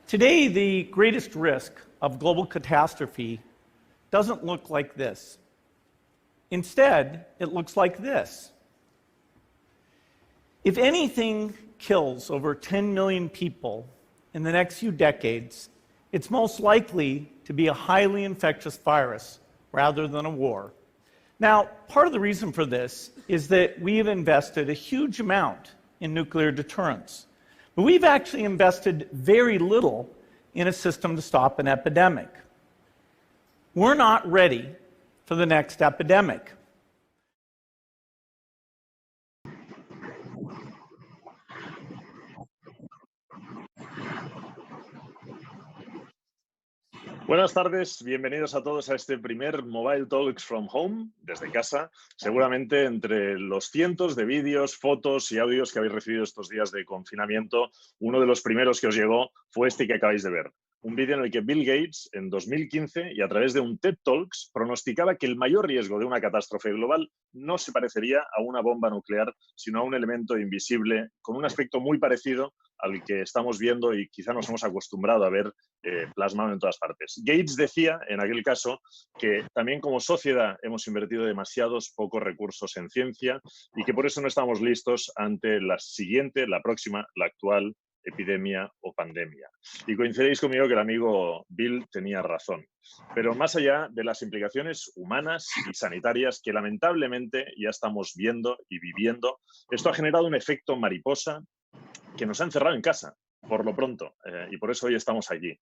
Today, the greatest risk of global catastrophe doesn't look like this. Instead, it looks like this. If anything kills over 10 million people in the next few decades, it's most likely to be a highly infectious virus rather than a war. Now, part of the reason for this is that we have invested a huge amount in nuclear deterrence. But we've actually invested very little in a system to stop an epidemic. We're not ready for the next epidemic. Buenas tardes, bienvenidos a todos a este primer Mobile Talks from Home, desde casa. Seguramente entre los cientos de vídeos, fotos y audios que habéis recibido estos días de confinamiento, uno de los primeros que os llegó fue este que acabáis de ver. Un vídeo en el que Bill Gates, en 2015, y a través de un TED Talks, pronosticaba que el mayor riesgo de una catástrofe global no se parecería a una bomba nuclear, sino a un elemento invisible con un aspecto muy parecido al que estamos viendo y quizá nos hemos acostumbrado a ver plasmado en todas partes. Gates decía, en aquel caso, que también como sociedad hemos invertido demasiados pocos recursos en ciencia y que por eso no estamos listos ante la siguiente, la próxima, la actual epidemia o pandemia. Y coincidéis conmigo que el amigo Bill tenía razón. Pero más allá de las implicaciones humanas y sanitarias que lamentablemente ya estamos viendo y viviendo, esto ha generado un efecto mariposa que nos ha encerrado en casa, por lo pronto, y por eso hoy estamos aquí.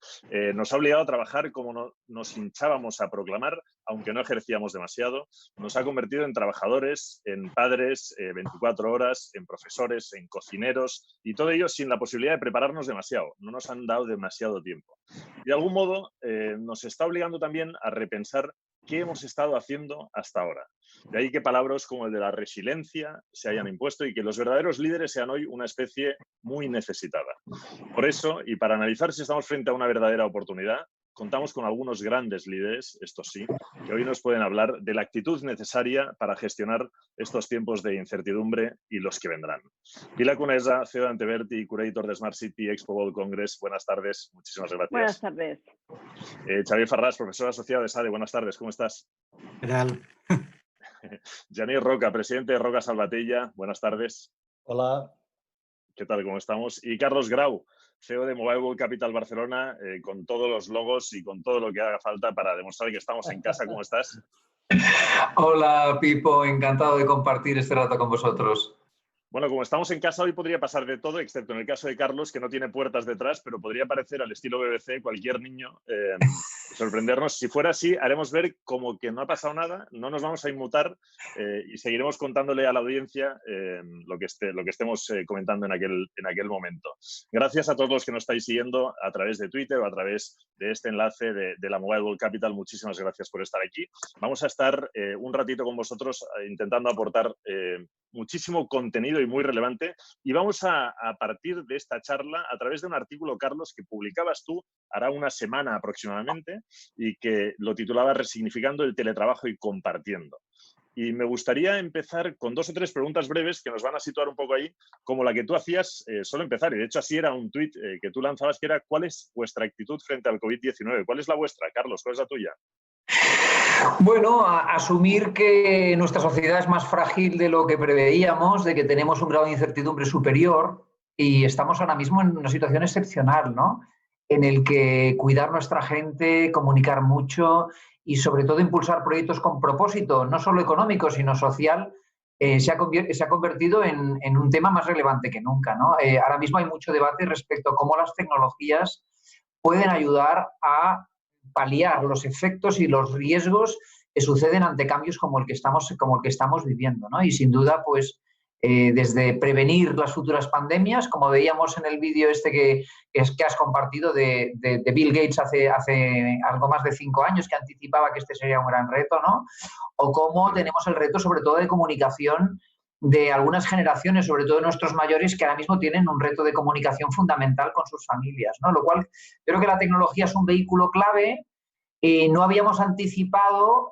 Nos ha obligado a trabajar como nos hinchábamos a proclamar, aunque no ejercíamos demasiado. Nos ha convertido en trabajadores, en padres, 24 horas, en profesores, en cocineros, y todo ello sin la posibilidad de prepararnos demasiado. No nos han dado demasiado tiempo. Y de algún modo nos está obligando también a repensar qué hemos estado haciendo hasta ahora. De ahí que palabras como el de la resiliencia se hayan impuesto y que los verdaderos líderes sean hoy una especie muy necesitada. Por eso, y para analizar si estamos frente a una verdadera oportunidad, contamos con algunos grandes líderes, estos sí, que hoy nos pueden hablar de la actitud necesaria para gestionar estos tiempos de incertidumbre y los que vendrán. Pilar Conesa, CEO de Anteverti y Curator de Smart City Expo World Congress. Buenas tardes, muchísimas gracias. Buenas tardes. Xavier Farrás, profesor asociado de SADE. Buenas tardes, ¿cómo estás? ¿Qué tal? Janir Roca, presidente de Roca Salvatella. Buenas tardes. Hola. ¿Qué tal? ¿Cómo estamos? Y Carlos Grau, CEO de Mobile World Capital Barcelona, con todos los logos y con todo lo que haga falta para demostrar que estamos en casa. ¿Cómo estás? Hola, Pipo. Encantado de compartir este rato con vosotros. Bueno, como estamos en casa, hoy podría pasar de todo, excepto en el caso de Carlos, que no tiene puertas detrás, pero podría parecer al estilo BBC cualquier niño sorprendernos. Si fuera así, haremos ver como que no ha pasado nada, no nos vamos a inmutar y seguiremos contándole a la audiencia lo que estemos comentando en aquel momento. Gracias a todos los que nos estáis siguiendo a través de Twitter o a través de este enlace de la Mobile World Capital. Muchísimas gracias por estar aquí. Vamos a estar un ratito con vosotros intentando aportar muchísimo contenido y muy relevante, y vamos a partir de esta charla a través de un artículo, Carlos, que publicabas tú hará una semana aproximadamente y que lo titulaba Resignificando el teletrabajo y compartiendo. Y me gustaría empezar con 2 o 3 preguntas breves que nos van a situar un poco ahí, como la que tú hacías, solo empezar, y de hecho así era un tuit que tú lanzabas, que era ¿cuál es vuestra actitud frente al COVID-19? ¿Cuál es la vuestra, Carlos? ¿Cuál es la tuya? Bueno, asumir que nuestra sociedad es más frágil de lo que preveíamos, de que tenemos un grado de incertidumbre superior y estamos ahora mismo en una situación excepcional, ¿no? En el que cuidar nuestra gente, comunicar mucho y sobre todo impulsar proyectos con propósito, no solo económico, sino social, se ha convertido en un tema más relevante que nunca, ¿no? Ahora mismo hay mucho debate respecto a cómo las tecnologías pueden ayudar a paliar los efectos y los riesgos que suceden ante cambios como el que estamos viviendo, ¿no? Y sin duda, pues, desde prevenir las futuras pandemias, como veíamos en el vídeo este que has compartido de Bill Gates hace algo más de 5 años, que anticipaba que este sería un gran reto, ¿no? O cómo tenemos el reto, sobre todo, de comunicación de algunas generaciones, sobre todo de nuestros mayores, que ahora mismo tienen un reto de comunicación fundamental con sus familias, ¿no? Lo cual, creo que la tecnología es un vehículo clave. No habíamos anticipado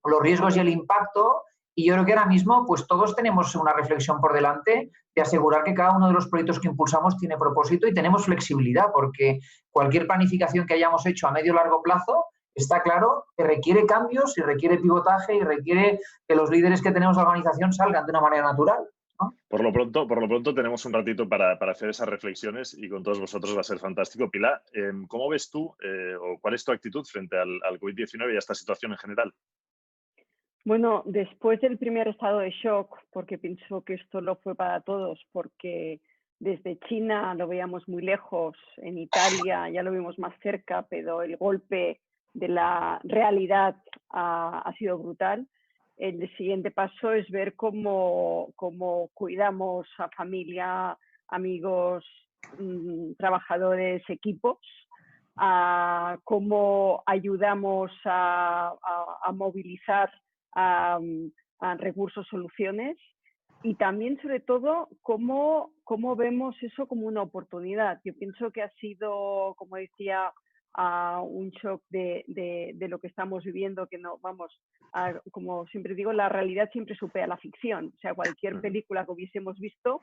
los riesgos y el impacto Y yo creo que ahora mismo pues todos tenemos una reflexión por delante de asegurar que cada uno de los proyectos que impulsamos tiene propósito y tenemos flexibilidad, porque cualquier planificación que hayamos hecho a medio o largo plazo está claro que requiere cambios y requiere pivotaje y requiere que los líderes que tenemos en la organización salgan de una manera natural, ¿no? Por lo pronto tenemos un ratito para hacer esas reflexiones y con todos vosotros va a ser fantástico. Pilar, ¿cómo ves tú o cuál es tu actitud frente al COVID-19 y a esta situación en general? Bueno, después del primer estado de shock, porque pienso que esto lo fue para todos, porque desde China lo veíamos muy lejos, en Italia ya lo vimos más cerca, pero el golpe de la realidad ha sido brutal. El siguiente paso es ver cómo cuidamos a familia, amigos, trabajadores, equipos, cómo ayudamos a movilizar a recursos, soluciones, y también, sobre todo, cómo vemos eso como una oportunidad. Yo pienso que ha sido, como decía, un shock de lo que estamos viviendo, que no, vamos, como siempre digo, la realidad siempre supera la ficción. O sea, cualquier película que hubiésemos visto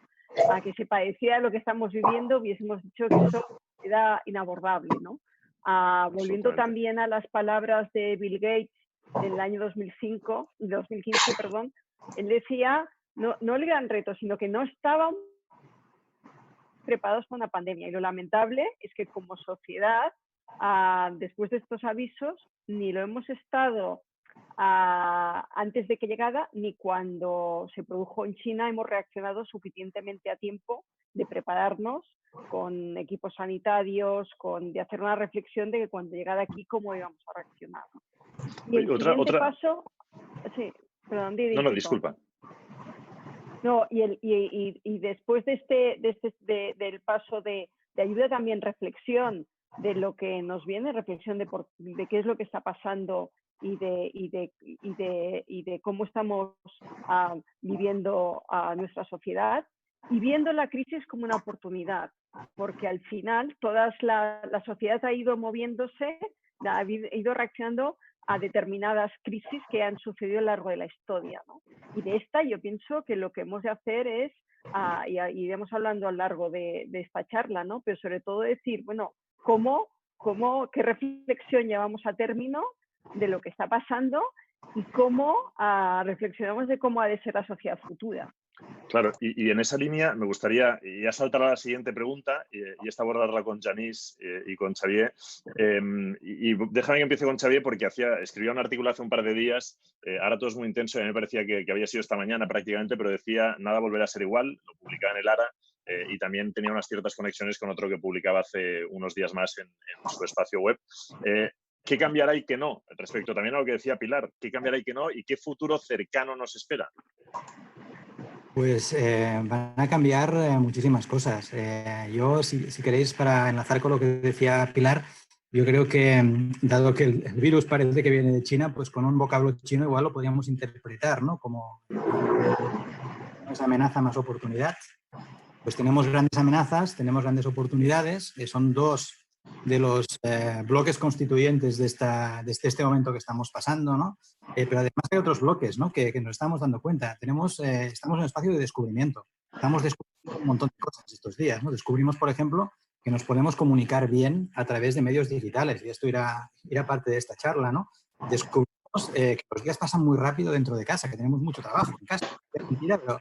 que se pareciera a lo que estamos viviendo, hubiésemos dicho que eso era inabordable, ¿no? Volviendo también a las palabras de Bill Gates del año 2015, perdón, él decía, no el gran reto, sino que no estaban preparados para una pandemia. Y lo lamentable es que como sociedad, después de estos avisos, ni lo hemos estado antes de que llegara, ni cuando se produjo en China hemos reaccionado suficientemente a tiempo de prepararnos con equipos sanitarios, de hacer una reflexión de que cuando llegara aquí, cómo íbamos a reaccionar. Y el siguiente paso... Sí, perdón, No, disculpa. No, y después del paso de ayuda, también reflexión de lo que nos viene, reflexión de qué es lo que está pasando y de cómo estamos viviendo nuestra sociedad, y viendo la crisis como una oportunidad, porque al final la sociedad ha ido moviéndose, ha ido reaccionando a determinadas crisis que han sucedido a lo largo de la historia, ¿no? Y de esta yo pienso que lo que hemos de hacer es, y iremos hablando a lo largo de esta charla, ¿no? Pero sobre todo decir, bueno, qué reflexión llevamos a término de lo que está pasando y cómo reflexionamos de cómo ha de ser la sociedad futura. Claro, y en esa línea me gustaría ya saltar a la siguiente pregunta y esta abordarla con Janice y con Xavier. Y déjame que empiece con Xavier porque escribía un artículo hace un par de días, ahora todo es muy intenso y a mí me parecía que había sido esta mañana prácticamente, pero decía nada volverá a ser igual, lo publicaba en el ARA y también tenía unas ciertas conexiones con otro que publicaba hace unos días más en su espacio web. ¿Qué cambiará y qué no? Respecto también a lo que decía Pilar, ¿qué cambiará y qué no? ¿Y qué futuro cercano nos espera? Pues van a cambiar muchísimas cosas. Yo, si queréis, para enlazar con lo que decía Pilar, yo creo que, dado que el virus parece que viene de China, pues con un vocablo chino igual lo podríamos interpretar, ¿no? Como esa amenaza más oportunidad. Pues tenemos grandes amenazas, tenemos grandes oportunidades, son dos de los bloques constituyentes de este momento que estamos pasando, ¿no? Pero además hay otros bloques, ¿no? que nos estamos dando cuenta. Estamos en un espacio de descubrimiento. Estamos descubriendo un montón de cosas estos días, ¿no? Descubrimos, por ejemplo, que nos podemos comunicar bien a través de medios digitales, y esto irá parte de esta charla, ¿no? Descubrimos que los días pasan muy rápido dentro de casa, que tenemos mucho trabajo en casa. Es mentira, pero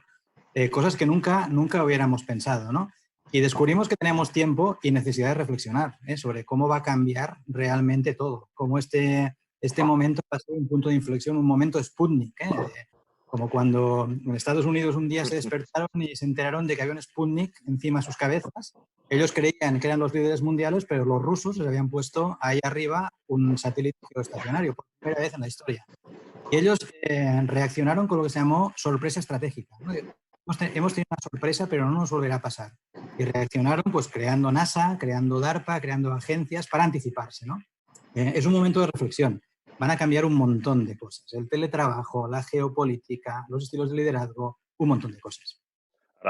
cosas que nunca hubiéramos pensado, ¿no? Y descubrimos que tenemos tiempo y necesidad de reflexionar sobre cómo va a cambiar realmente todo, cómo este momento va a ser un punto de inflexión, un momento Sputnik, como cuando en Estados Unidos un día se despertaron y se enteraron de que había un Sputnik encima de sus cabezas. Ellos creían que eran los líderes mundiales, pero los rusos les habían puesto ahí arriba un satélite geoestacionario por primera vez en la historia. Y ellos reaccionaron con lo que se llamó sorpresa estratégica, ¿no? Hemos tenido una sorpresa, pero no nos volverá a pasar. Y reaccionaron pues creando NASA, creando DARPA, creando agencias para anticiparse, ¿no? Es un momento de reflexión. Van a cambiar un montón de cosas. El teletrabajo, la geopolítica, los estilos de liderazgo, un montón de cosas.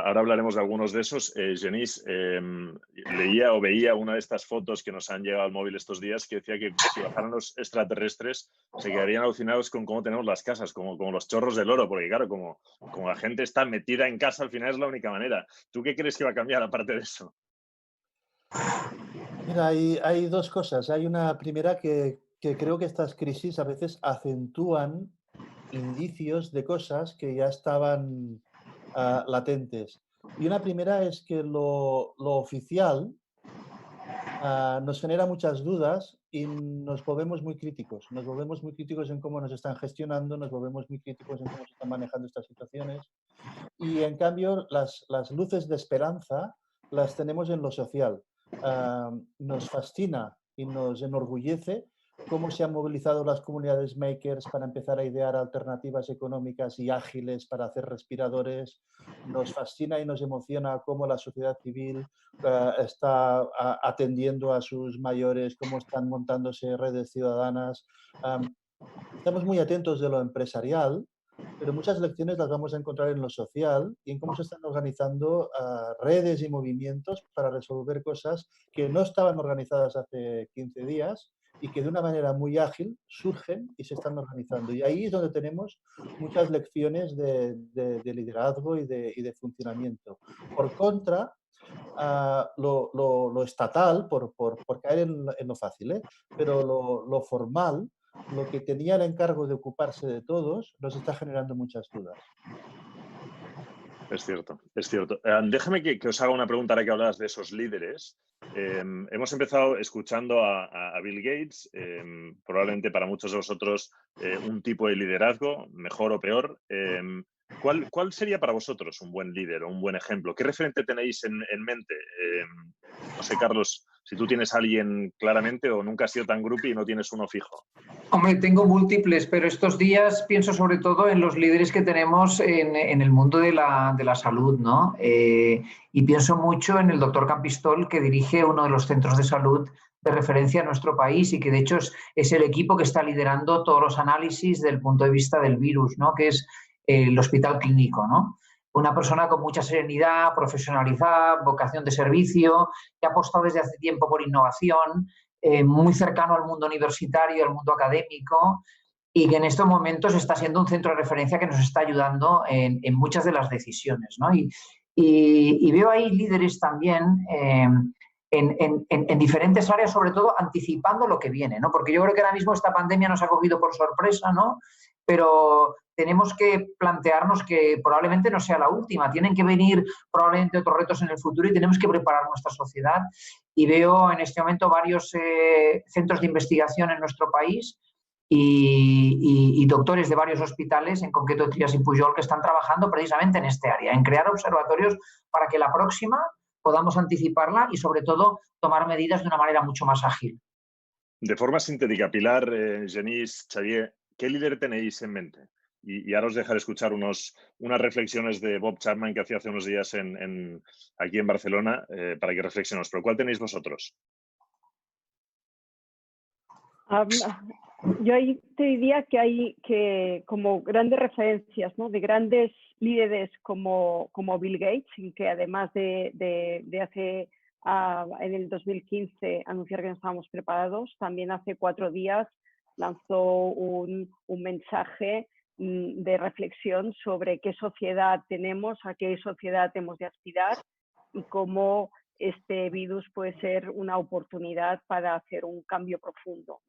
Ahora hablaremos de algunos de esos. Genís, leía o veía una de estas fotos que nos han llegado al móvil estos días que decía que si bajaran los extraterrestres se quedarían alucinados con cómo tenemos las casas, como los chorros del oro, porque claro, como la gente está metida en casa, al final es la única manera. ¿Tú qué crees que va a cambiar aparte de eso? Mira, hay dos cosas. Hay una primera que creo que estas crisis a veces acentúan indicios de cosas que ya estaban latentes. Y una primera es que lo oficial nos genera muchas dudas y nos volvemos muy críticos. Nos volvemos muy críticos en cómo nos están gestionando, nos volvemos muy críticos en cómo se están manejando estas situaciones. Y en cambio, las luces de esperanza las tenemos en lo social. Nos fascina y nos enorgullece cómo se han movilizado las comunidades makers para empezar a idear alternativas económicas y ágiles para hacer respiradores. Nos fascina y nos emociona cómo la sociedad civil está atendiendo a sus mayores, cómo están montándose redes ciudadanas. Estamos muy atentos de lo empresarial, pero muchas lecciones las vamos a encontrar en lo social y en cómo se están organizando redes y movimientos para resolver cosas que no estaban organizadas hace 15 días y que de una manera muy ágil surgen y se están organizando. Y ahí es donde tenemos muchas lecciones de liderazgo y de funcionamiento. Por contra, lo estatal, por caer en lo fácil, pero lo formal, lo que tenía el encargo de ocuparse de todos, nos está generando muchas dudas. Es cierto, es cierto. Déjame que os haga una pregunta ahora que hablas de esos líderes. Hemos empezado escuchando a Bill Gates, probablemente para muchos de vosotros un tipo de liderazgo, mejor o peor. ¿Cuál sería para vosotros un buen líder o un buen ejemplo? ¿Qué referente tenéis en mente? No sé, Carlos, si tú tienes a alguien claramente o nunca has sido tan groupie y no tienes uno fijo. Hombre, tengo múltiples, pero estos días pienso sobre todo en los líderes que tenemos en el mundo de la salud, ¿no? Y pienso mucho en el doctor Campistol, que dirige uno de los centros de salud de referencia en nuestro país y que de hecho es el equipo que está liderando todos los análisis del punto de vista del virus, ¿no? Que es el hospital clínico, ¿no? Una persona con mucha serenidad, profesionalizada, vocación de servicio, que ha apostado desde hace tiempo por innovación, muy cercano al mundo universitario, al mundo académico, y que en estos momentos está siendo un centro de referencia que nos está ayudando en muchas de las decisiones, ¿no? Y veo ahí líderes también en diferentes áreas, sobre todo anticipando lo que viene, ¿no? Porque yo creo que ahora mismo esta pandemia nos ha cogido por sorpresa, ¿no? Pero tenemos que plantearnos que probablemente no sea la última. Tienen que venir probablemente otros retos en el futuro y tenemos que preparar nuestra sociedad. Y veo en este momento varios centros de investigación en nuestro país y doctores de varios hospitales, en concreto Trias y Pujol, que están trabajando precisamente en este área, en crear observatorios para que la próxima podamos anticiparla y, sobre todo, tomar medidas de una manera mucho más ágil. De forma sintética, Pilar, Genís, Xavier, ¿qué líder tenéis en mente? Y ahora os dejaré escuchar unas reflexiones de Bob Chapman que hacía hace unos días aquí en Barcelona para que reflexionemos. ¿Pero cuál tenéis vosotros? Yo ahí te diría que hay como grandes referencias, ¿no? De grandes líderes como Bill Gates, que además de hace en el 2015 anunciar que no estábamos preparados, también hace 4 días lanzó un mensaje de reflexión sobre qué sociedad tenemos, a qué sociedad hemos de aspirar y cómo este virus puede ser una oportunidad para hacer un cambio profundo.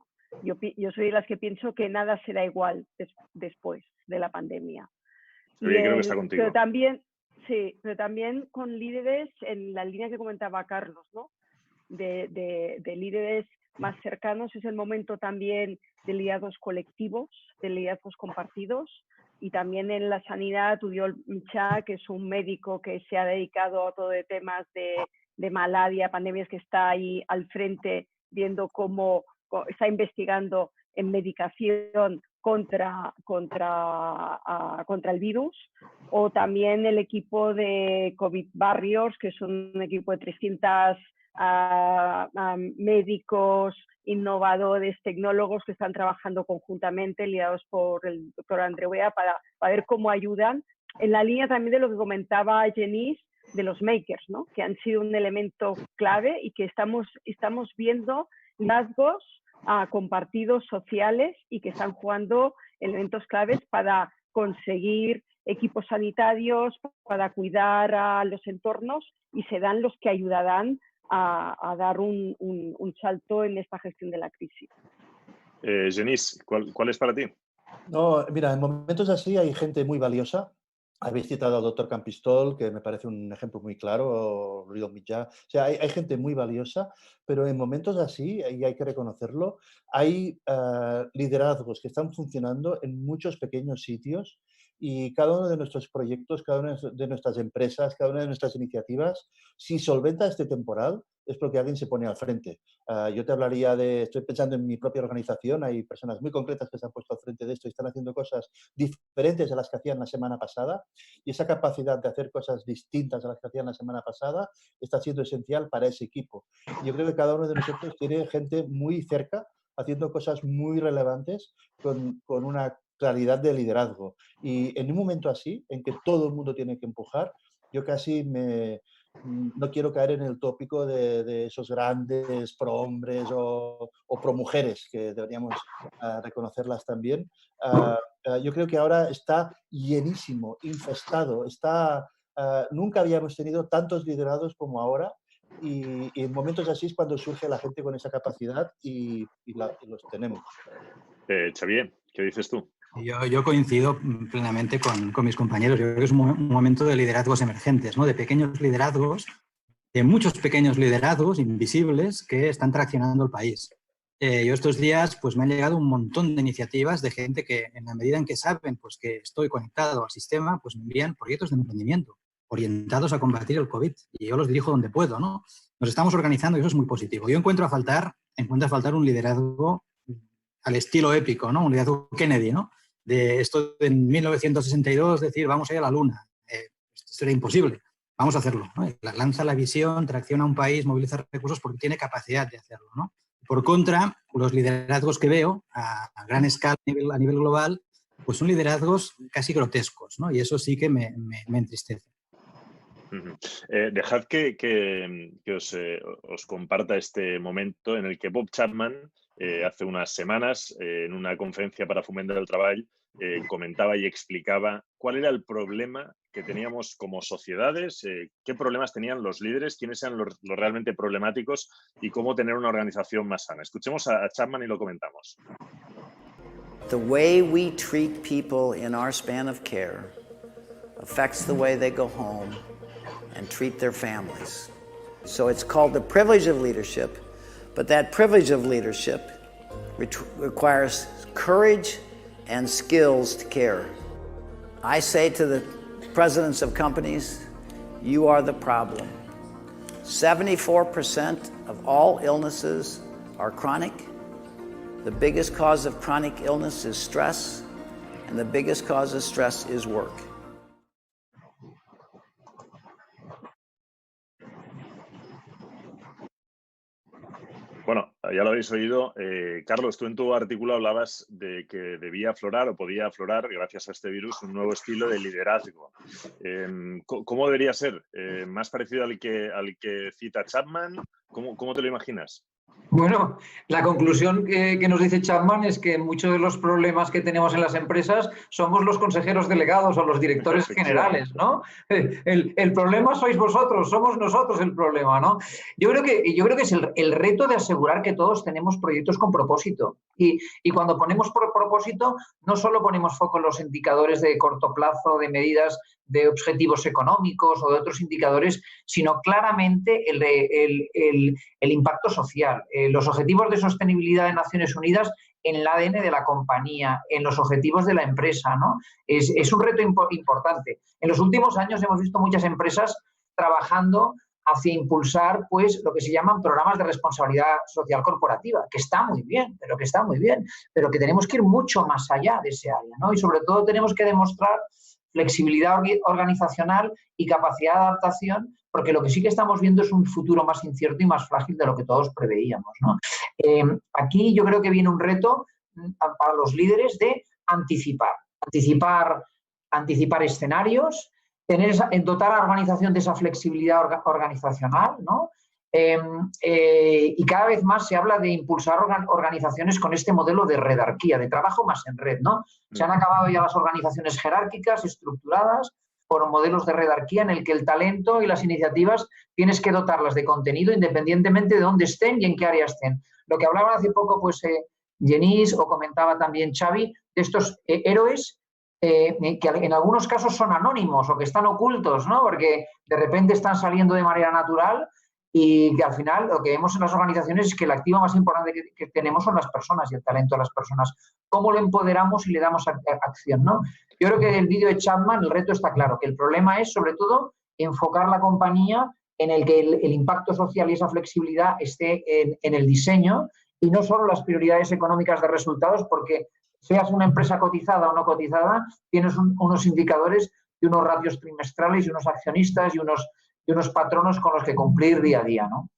Yo soy de las que pienso que nada será igual después de la pandemia. Creo que está contigo. Pero también con líderes en la línea que comentaba Carlos, ¿no? De líderes más cercanos. Es el momento también de liderazgos colectivos, de liderazgos compartidos. Y también en la sanidad, Uriol Michá, que es un médico que se ha dedicado a todo de temas de malaria, pandemias, que está ahí al frente viendo cómo está investigando en medicación contra el virus, o también el equipo de COVID Barriers, que es un equipo de 300 médicos, innovadores, tecnólogos que están trabajando conjuntamente, liderados por el doctor Andreu Weah, para ver cómo ayudan en la línea también de lo que comentaba Janice, de los makers, ¿no? Que han sido un elemento clave y que estamos viendo rasgos compartidos sociales y que están jugando elementos claves para conseguir equipos sanitarios, para cuidar a los entornos, y serán los que ayudarán a dar un salto en esta gestión de la crisis. Janice, ¿cuál es para ti? No, mira, en momentos así hay gente muy valiosa. Habéis citado al doctor Campistol, que me parece un ejemplo muy claro, o Rido Mitjà. O sea, hay gente muy valiosa, pero en momentos así, y hay que reconocerlo, hay liderazgos que están funcionando en muchos pequeños sitios, y cada uno de nuestros proyectos, cada una de nuestras empresas, cada una de nuestras iniciativas, si solventa este temporal, es porque alguien se pone al frente. Yo te hablaría estoy pensando en mi propia organización, hay personas muy concretas que se han puesto al frente de esto y están haciendo cosas diferentes a las que hacían la semana pasada, y esa capacidad de hacer cosas distintas a las que hacían la semana pasada está siendo esencial para ese equipo. Yo creo que cada uno de nosotros tiene gente muy cerca haciendo cosas muy relevantes con una claridad de liderazgo. Y en un momento así, en que todo el mundo tiene que empujar, yo casi no quiero caer en el tópico de esos grandes prohombres o promujeres, que deberíamos reconocerlas también. Yo creo que ahora está llenísimo, infestado, nunca habíamos tenido tantos liderados como ahora, y en momentos así es cuando surge la gente con esa capacidad y los tenemos. Xavier, ¿qué dices tú? Yo coincido plenamente con mis compañeros. Yo creo que es un momento de liderazgos emergentes, ¿no? De pequeños liderazgos, de muchos pequeños liderazgos invisibles que están traccionando el país. Yo estos días pues me han llegado un montón de iniciativas de gente que, en la medida en que saben pues, que estoy conectado al sistema, pues me envían proyectos de emprendimiento orientados a combatir el COVID, y yo los dirijo donde puedo, ¿no? Nos estamos organizando y eso es muy positivo. Yo encuentro a faltar un liderazgo al estilo épico, ¿no? Un liderazgo Kennedy, ¿no? De esto de en 1962, decir, vamos a ir a la Luna. Esto era imposible. Vamos a hacerlo, ¿no? Lanza la visión, tracciona un país, moviliza recursos porque tiene capacidad de hacerlo, ¿no? Por contra, los liderazgos que veo a gran escala a nivel global, pues son liderazgos casi grotescos, ¿no? Y eso sí que me entristece. Dejad que os comparta este momento en el que Bob Chapman, hace unas semanas, en una conferencia para fomentar el trabajo, comentaba y explicaba cuál era el problema que teníamos como sociedades, qué problemas tenían los líderes, quiénes eran los realmente problemáticos y cómo tener una organización más sana. Escuchemos a Chapman y lo comentamos. The way we treat people in our span of care affects the way they go home and treat their families. So it's called the privilege of leadership, but that privilege of leadership requires courage and skills to care. I say to the presidents of companies, you are the problem. 74% of all illnesses are chronic. The biggest cause of chronic illness is stress, and the biggest cause of stress is work. Bueno, ya lo habéis oído. Carlos, tú en tu artículo hablabas de que debía aflorar o podía aflorar, gracias a este virus, un nuevo estilo de liderazgo. ¿Cómo debería ser? ¿Más parecido al que cita Chapman? ¿Cómo te lo imaginas? Bueno, la conclusión que nos dice Chapman es que muchos de los problemas que tenemos en las empresas somos los consejeros delegados o los directores generales, ¿no? El problema sois vosotros, somos nosotros el problema, ¿no? Yo creo que es el reto de asegurar que todos tenemos proyectos con propósito. Y cuando ponemos por propósito, no solo ponemos foco en los indicadores de corto plazo, de medidas de objetivos económicos o de otros indicadores, sino claramente el impacto social, los objetivos de sostenibilidad de Naciones Unidas en el ADN de la compañía, en los objetivos de la empresa, ¿no? Es un reto importante. En los últimos años hemos visto muchas empresas trabajando hacia impulsar pues, lo que se llaman programas de responsabilidad social corporativa, que está muy bien, pero que tenemos que ir mucho más allá de ese área, ¿no? Y sobre todo tenemos que demostrar flexibilidad organizacional y capacidad de adaptación, porque lo que sí que estamos viendo es un futuro más incierto y más frágil de lo que todos preveíamos, ¿no? Aquí yo creo que viene un reto para los líderes de anticipar anticipar escenarios, dotar a la organización de esa flexibilidad organizacional, ¿no? Y cada vez más se habla de impulsar organizaciones con este modelo de redarquía, de trabajo más en red, ¿no? Se han acabado ya las organizaciones jerárquicas, estructuradas, por modelos de redarquía en el que el talento y las iniciativas tienes que dotarlas de contenido independientemente de dónde estén y en qué área estén. Lo que hablaban hace poco, pues, Genís, o comentaba también Xavi, de estos héroes que en algunos casos son anónimos o que están ocultos, ¿no? Porque de repente están saliendo de manera natural y que al final lo que vemos en las organizaciones es que el activo más importante que tenemos son las personas y el talento de las personas. ¿Cómo lo empoderamos y le damos acción, ¿no? Yo creo que en el vídeo de Chapman el reto está claro, que el problema es sobre todo enfocar la compañía en el que el impacto social y esa flexibilidad esté en el diseño y no solo las prioridades económicas de resultados, porque seas una empresa cotizada o no cotizada, tienes unos indicadores y unos ratios trimestrales y unos accionistas y unos patronos con los que cumplir día a día, ¿no?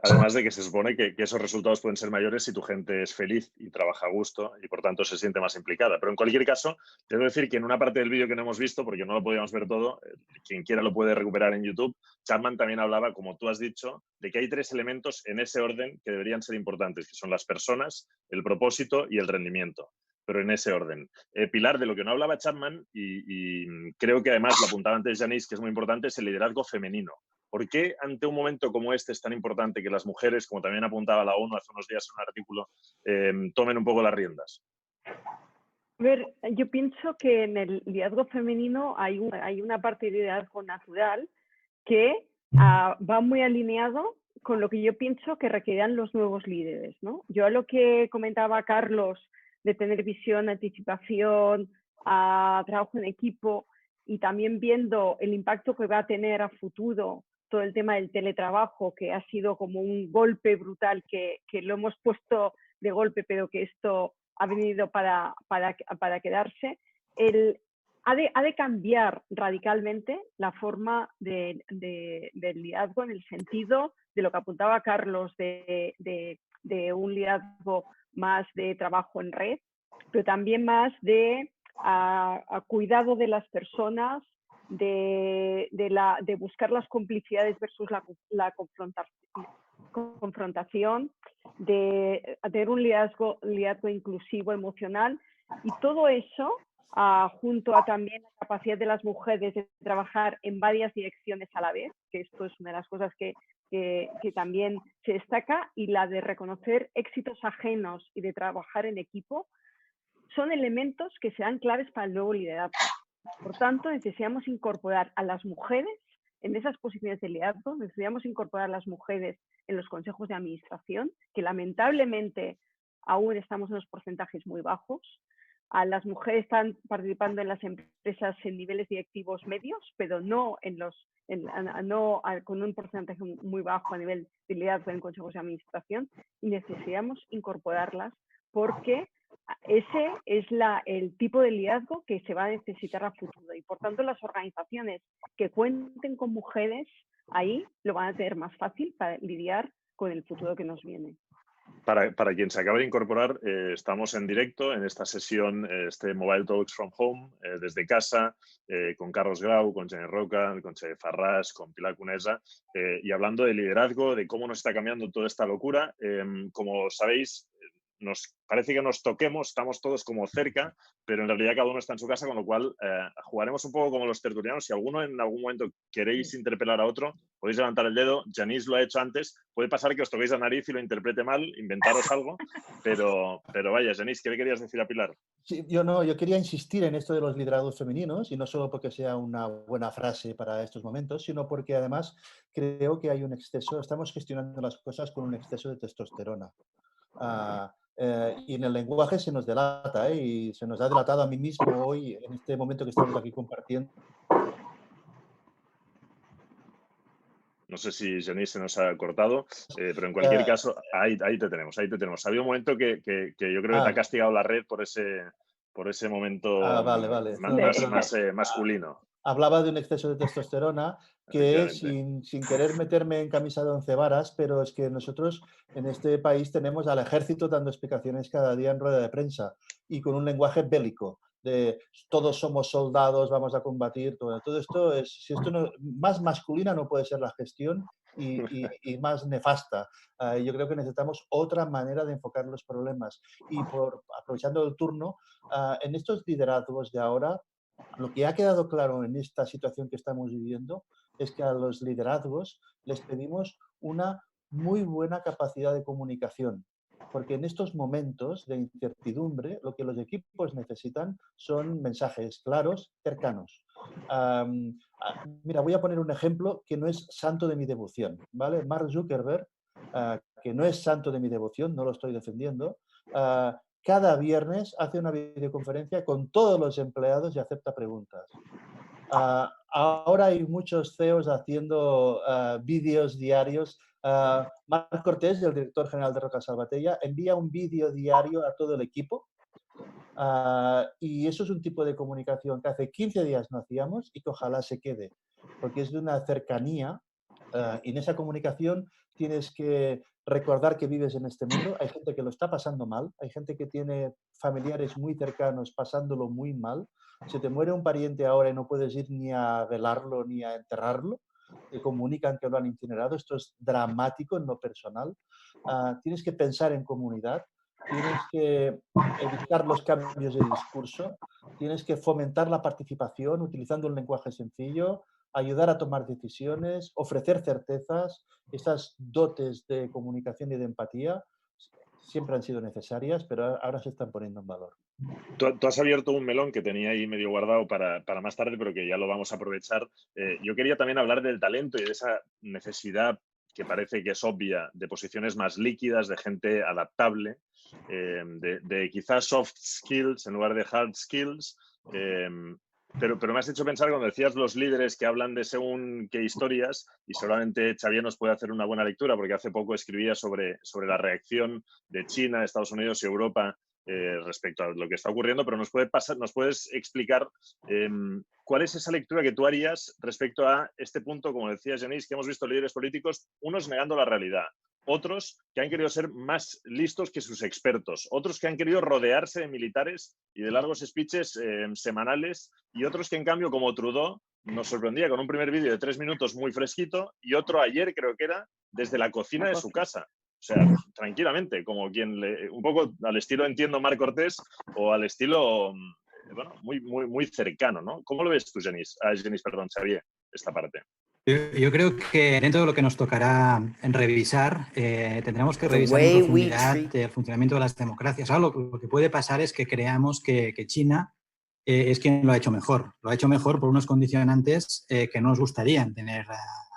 Además de que se supone que esos resultados pueden ser mayores si tu gente es feliz y trabaja a gusto y por tanto se siente más implicada. Pero en cualquier caso, debo decir que en una parte del vídeo que no hemos visto, porque no lo podíamos ver todo, quien quiera lo puede recuperar en YouTube, Chapman también hablaba, como tú has dicho, de que hay 3 elementos en ese orden que deberían ser importantes, que son las personas, el propósito y el rendimiento. Pero en ese orden. Pilar, de lo que no hablaba Chapman, y creo que además lo apuntaba antes Genís, que es muy importante, es el liderazgo femenino. ¿Por qué ante un momento como este es tan importante que las mujeres, como también apuntaba la ONU hace unos días en un artículo, tomen un poco las riendas? A ver, yo pienso que en el liderazgo femenino hay una parte de liderazgo natural que va muy alineado con lo que yo pienso que requerirán los nuevos líderes, ¿no? Yo a lo que comentaba Carlos de tener visión, anticipación, trabajo en equipo y también viendo el impacto que va a tener a futuro todo el tema del teletrabajo, que ha sido como un golpe brutal, que lo hemos puesto de golpe, pero que esto ha venido para quedarse, ha de cambiar radicalmente la forma del liderazgo en el sentido de lo que apuntaba Carlos, de un liderazgo más de trabajo en red, pero también más de cuidado de las personas, de buscar las complicidades versus la confrontación, de tener un liderazgo inclusivo, emocional, y todo eso junto a también la capacidad de las mujeres de trabajar en varias direcciones a la vez, que esto es una de las cosas que también se destaca, y la de reconocer éxitos ajenos y de trabajar en equipo, son elementos que serán claves para el nuevo liderazgo. Por tanto, necesitamos incorporar a las mujeres en esas posiciones de liderazgo, necesitamos incorporar a las mujeres en los consejos de administración, que lamentablemente aún estamos en los porcentajes muy bajos. Las mujeres están participando en las empresas en niveles directivos medios, pero no con un porcentaje muy bajo a nivel de liderazgo en consejos de administración, y necesitamos incorporarlas porque ese es el tipo de liderazgo que se va a necesitar a futuro, y por tanto las organizaciones que cuenten con mujeres ahí lo van a tener más fácil para lidiar con el futuro que nos viene. Para quien se acaba de incorporar, estamos en directo en esta sesión, este Mobile Talks from Home, desde casa, con Carlos Grau, con Jenny Roca, con Che Farrás, con Pilar Cunesa, y hablando de liderazgo, de cómo nos está cambiando toda esta locura. Como sabéis, nos parece que nos toquemos, estamos todos como cerca, pero en realidad cada uno está en su casa, con lo cual jugaremos un poco como los tertulianos. Si alguno en algún momento queréis interpelar a otro, podéis levantar el dedo. Janís lo ha hecho antes. Puede pasar que os toquéis la nariz y lo interprete mal, inventaros algo, pero vaya, Janís, ¿qué le querías decir a Pilar? Sí, yo quería insistir en esto de los liderazgos femeninos, y no solo porque sea una buena frase para estos momentos, sino porque además creo que hay un exceso, estamos gestionando las cosas con un exceso de testosterona. Y en el lenguaje se nos delata, y se nos ha delatado a mí mismo hoy, en este momento que estamos aquí compartiendo. No sé si Janís se nos ha cortado, pero en cualquier caso, ahí te tenemos, ahí te tenemos. Había un momento que yo creo que te ha castigado la red por ese momento vale. más masculino. Hablaba de un exceso de testosterona que sin querer meterme en camisa de 11 varas, pero es que nosotros en este país tenemos al ejército dando explicaciones cada día en rueda de prensa y con un lenguaje bélico. de todos somos soldados, vamos a combatir, todo esto es, si esto no, más masculina no puede ser la gestión y más nefasta. Yo creo que necesitamos otra manera de enfocar los problemas. Y aprovechando el turno, en estos liderazgos de ahora, lo que ha quedado claro en esta situación que estamos viviendo es que a los liderazgos les pedimos una muy buena capacidad de comunicación, porque en estos momentos de incertidumbre lo que los equipos necesitan son mensajes claros, cercanos. Mira, voy a poner un ejemplo que no es santo de mi devoción, ¿vale? Mark Zuckerberg, que no es santo de mi devoción, no lo estoy defendiendo, cada viernes hace una videoconferencia con todos los empleados y acepta preguntas. Ahora hay muchos CEOs haciendo vídeos diarios. Marc Cortés, el director general de Roca Salvatella, envía un vídeo diario a todo el equipo. Y eso es un tipo de comunicación que hace 15 días no hacíamos y que ojalá se quede, porque es de una cercanía. Y en esa comunicación tienes que recordar que vives en este mundo. Hay gente que lo está pasando mal, hay gente que tiene familiares muy cercanos pasándolo muy mal. Si te muere un pariente ahora y no puedes ir ni a velarlo ni a enterrarlo, te comunican que lo han incinerado. Esto es dramático en lo personal. Tienes que pensar en comunidad, tienes que evitar los cambios de discurso, tienes que fomentar la participación utilizando un lenguaje sencillo, ayudar a tomar decisiones, ofrecer certezas. Estas dotes de comunicación y de empatía siempre han sido necesarias, pero ahora se están poniendo en valor. Tú has abierto un melón que tenía ahí medio guardado para más tarde, pero que ya lo vamos a aprovechar. Yo quería también hablar del talento y de esa necesidad que parece que es obvia de posiciones más líquidas, de gente adaptable, de quizás soft skills en lugar de hard skills. Pero me has hecho pensar cuando decías los líderes que hablan de según qué historias, y seguramente Xavier nos puede hacer una buena lectura, porque hace poco escribía sobre la reacción de China, Estados Unidos y Europa respecto a lo que está ocurriendo, pero nos puedes explicar cuál es esa lectura que tú harías respecto a este punto, como decía Genís, que hemos visto líderes políticos, unos negando la realidad, otros que han querido ser más listos que sus expertos, otros que han querido rodearse de militares y de largos speeches semanales, y otros que en cambio, como Trudeau, nos sorprendía con un primer vídeo de 3 minutos muy fresquito y otro ayer, creo que era, desde la cocina de su casa. O sea, tranquilamente, como quien un poco al estilo, entiendo, Marc Cortés, o al estilo, bueno, muy cercano, ¿no? ¿Cómo lo ves tú, perdón, Xavier, esta parte? Yo creo que dentro de lo que nos tocará revisar, tendremos que revisar en profundidad el funcionamiento de las democracias. Ahora, lo que puede pasar es que creamos que China es quien lo ha hecho mejor. Lo ha hecho mejor por unos condicionantes que no nos gustarían tener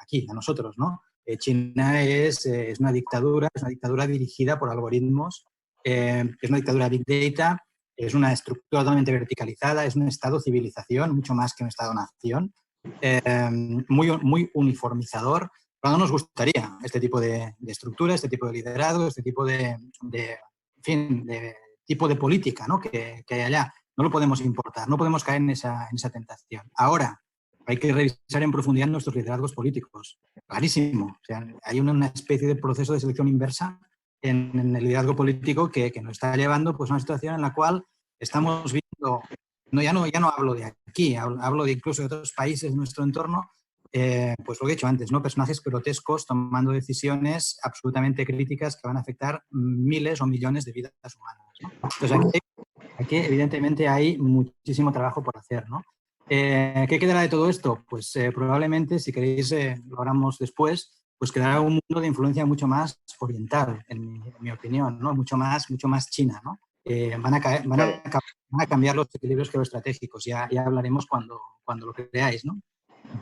aquí, a nosotros, ¿no? China es una dictadura dirigida por algoritmos, es una dictadura big data, es una estructura totalmente verticalizada, es un estado-civilización, mucho más que un estado-nación, muy uniformizador. Pero no nos gustaría este tipo de estructura, este tipo de liderazgo, este tipo de tipo de política, ¿no? que hay allá. No lo podemos importar, no podemos caer en esa tentación. Ahora, hay que revisar en profundidad nuestros liderazgos políticos. Clarísimo. O sea, hay una especie de proceso de selección inversa en el liderazgo político que nos está llevando pues, a una situación en la cual estamos viendo, ya no hablo de aquí, hablo de incluso de otros países de nuestro entorno, pues lo que he dicho antes, ¿no? Personajes grotescos tomando decisiones absolutamente críticas que van a afectar miles o millones de vidas humanas, ¿no? Entonces, aquí evidentemente hay muchísimo trabajo por hacer, ¿no? ¿Qué quedará de todo esto? Pues probablemente, si queréis, lo hablamos después, pues quedará un mundo de influencia mucho más oriental, en mi opinión, ¿no? Mucho más China, ¿no? Van a cambiar los equilibrios geoestratégicos. Ya hablaremos cuando lo creáis, ¿no?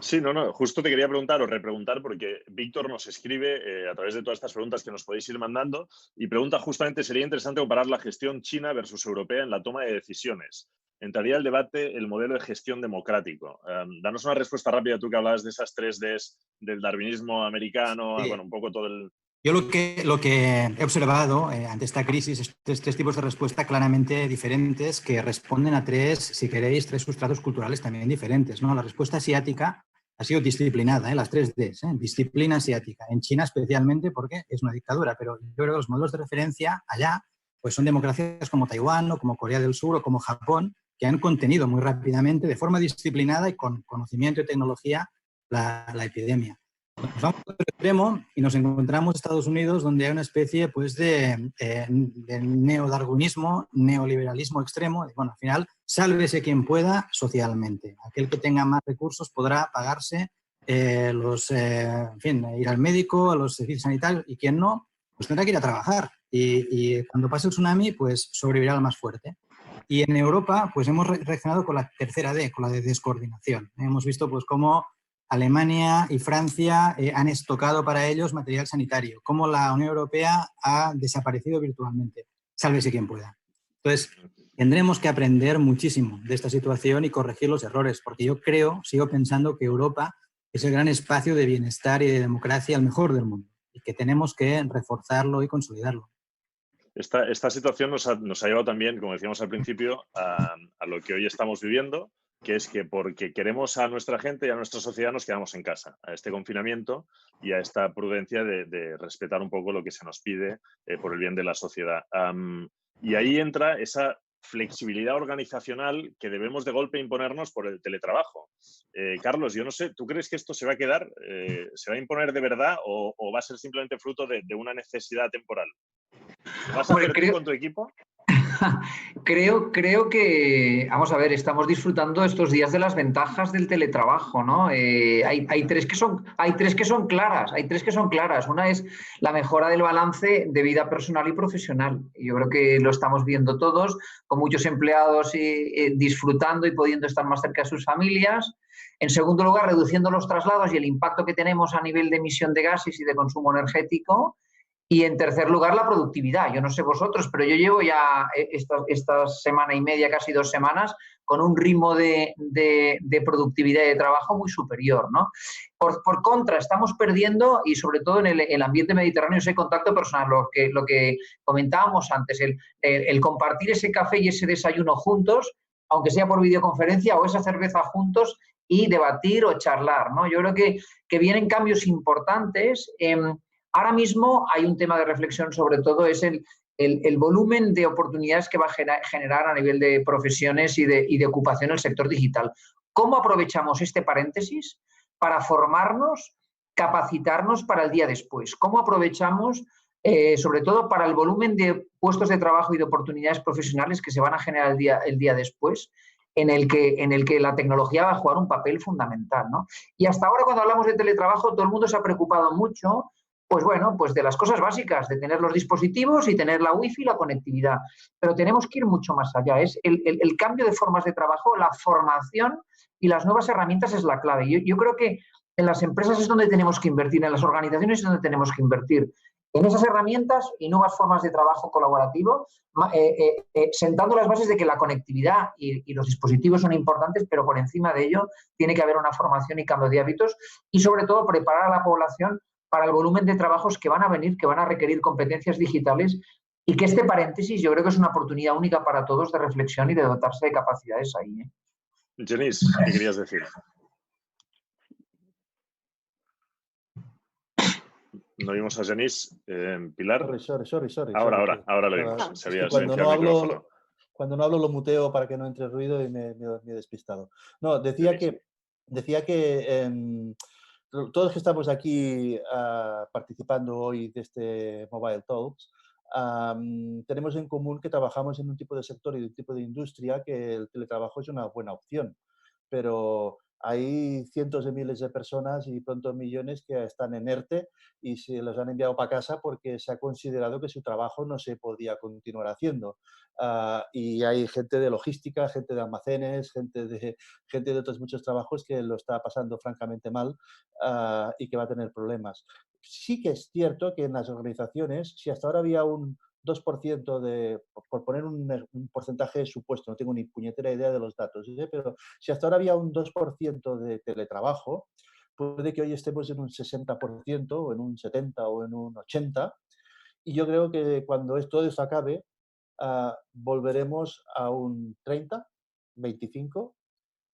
Sí, no, justo te quería preguntar o repreguntar, porque Víctor nos escribe a través de todas estas preguntas que nos podéis ir mandando, y pregunta justamente, sería interesante comparar la gestión china versus europea en la toma de decisiones. Entraría el debate el modelo de gestión democrático. Danos una respuesta rápida, tú que hablabas de esas 3 Ds del darwinismo americano, Sí. bueno, un poco todo el... Yo lo que he observado ante esta crisis es 3 tipos de respuesta claramente diferentes que responden a 3 sustratos culturales también diferentes, ¿no? La respuesta asiática ha sido disciplinada, las 3 Ds, disciplina asiática, en China especialmente porque es una dictadura, pero yo creo que los modelos de referencia allá pues son democracias como Taiwán o como Corea del Sur o como Japón, que han contenido muy rápidamente, de forma disciplinada y con conocimiento y tecnología, la epidemia. Nos vamos al extremo y nos encontramos en Estados Unidos, donde hay una especie pues, de neodarwinismo, neoliberalismo extremo. Bueno, al final, sálvese quien pueda socialmente. Aquel que tenga más recursos podrá pagarse en fin, ir al médico, a los servicios sanitarios, y quien no, pues tendrá que ir a trabajar. Y cuando pase el tsunami, pues sobrevivirá el más fuerte. Y en Europa, pues hemos reaccionado con la tercera D, con la de descoordinación. Hemos visto pues cómo Alemania y Francia han estocado para ellos material sanitario, cómo la Unión Europea ha desaparecido virtualmente. Sálvese quien pueda. Entonces, tendremos que aprender muchísimo de esta situación y corregir los errores, porque yo sigo pensando que Europa es el gran espacio de bienestar y de democracia, el mejor del mundo, y que tenemos que reforzarlo y consolidarlo. Esta situación nos ha llevado también, como decíamos al principio, a lo que hoy estamos viviendo, que es que porque queremos a nuestra gente y a nuestra sociedad nos quedamos en casa, a este confinamiento y a esta prudencia de respetar un poco lo que se nos pide por el bien de la sociedad. Y ahí entra esa flexibilidad organizacional que debemos de golpe imponernos por el teletrabajo. Carlos, yo no sé, ¿tú crees que esto se va a quedar, se va a imponer de verdad o va a ser simplemente fruto de una necesidad temporal? ¿Lo vas a hacer tú con tu equipo? Creo que, vamos a ver, estamos disfrutando estos días de las ventajas del teletrabajo, ¿no? Hay tres que son claras. Una es la mejora del balance de vida personal y profesional. Yo creo que lo estamos viendo todos, con muchos empleados disfrutando y pudiendo estar más cerca de sus familias. En segundo lugar, reduciendo los traslados y el impacto que tenemos a nivel de emisión de gases y de consumo energético. Y en tercer lugar, la productividad. Yo no sé vosotros, pero yo llevo ya esta semana y media, casi 2 semanas, con un ritmo de productividad y de trabajo muy superior, ¿no? Por contra, estamos perdiendo, y sobre todo en el ambiente mediterráneo, ese contacto personal, lo que comentábamos antes, el compartir ese café y ese desayuno juntos, aunque sea por videoconferencia, o esa cerveza juntos y debatir o charlar, ¿no? Yo creo que vienen cambios importantes. Ahora mismo hay un tema de reflexión, sobre todo, es el volumen de oportunidades que va a generar a nivel de profesiones y de ocupación el sector digital. ¿Cómo aprovechamos este paréntesis para formarnos, capacitarnos para el día después? ¿Cómo aprovechamos, sobre todo, para el volumen de puestos de trabajo y de oportunidades profesionales que se van a generar el día después? En el que la tecnología va a jugar un papel fundamental, ¿no? Y hasta ahora, cuando hablamos de teletrabajo, todo el mundo se ha preocupado mucho, pues bueno, pues de las cosas básicas, de tener los dispositivos y tener la wifi y la conectividad. Pero tenemos que ir mucho más allá. Es el cambio de formas de trabajo, la formación y las nuevas herramientas es la clave. Yo creo que en las empresas es donde tenemos que invertir, en las organizaciones es donde tenemos que invertir. En esas herramientas y nuevas formas de trabajo colaborativo, sentando las bases de que la conectividad y los dispositivos son importantes, pero por encima de ello tiene que haber una formación y cambio de hábitos y, sobre todo, preparar a la población para el volumen de trabajos que van a venir, que van a requerir competencias digitales, y que este paréntesis yo creo que es una oportunidad única para todos de reflexión y de dotarse de capacidades ahí. Genís, ¿qué querías decir? No vimos a Genís. Pilar. Sorry. Ahora lo vimos. Se había Cuando silenciado el micrófono. cuando no hablo lo muteo para que no entre ruido y me he despistado. No, decía que todos los que estamos aquí participando hoy de este Mobile Talks, tenemos en común que trabajamos en un tipo de sector y de un tipo de industria que el teletrabajo es una buena opción, pero hay cientos de miles de personas y pronto millones que están en ERTE y se los han enviado para casa porque se ha considerado que su trabajo no se podía continuar haciendo. Y hay gente de logística, gente de almacenes, gente de otros muchos trabajos que lo está pasando francamente mal y que va a tener problemas. Sí que es cierto que en las organizaciones, si hasta ahora había un 2% por poner un porcentaje supuesto, no tengo ni puñetera idea de los datos, pero si hasta ahora había un 2% de teletrabajo, puede que hoy estemos en un 60% o en un 70% o en un 80%, y yo creo que cuando todo esto acabe, volveremos a un 30, 25,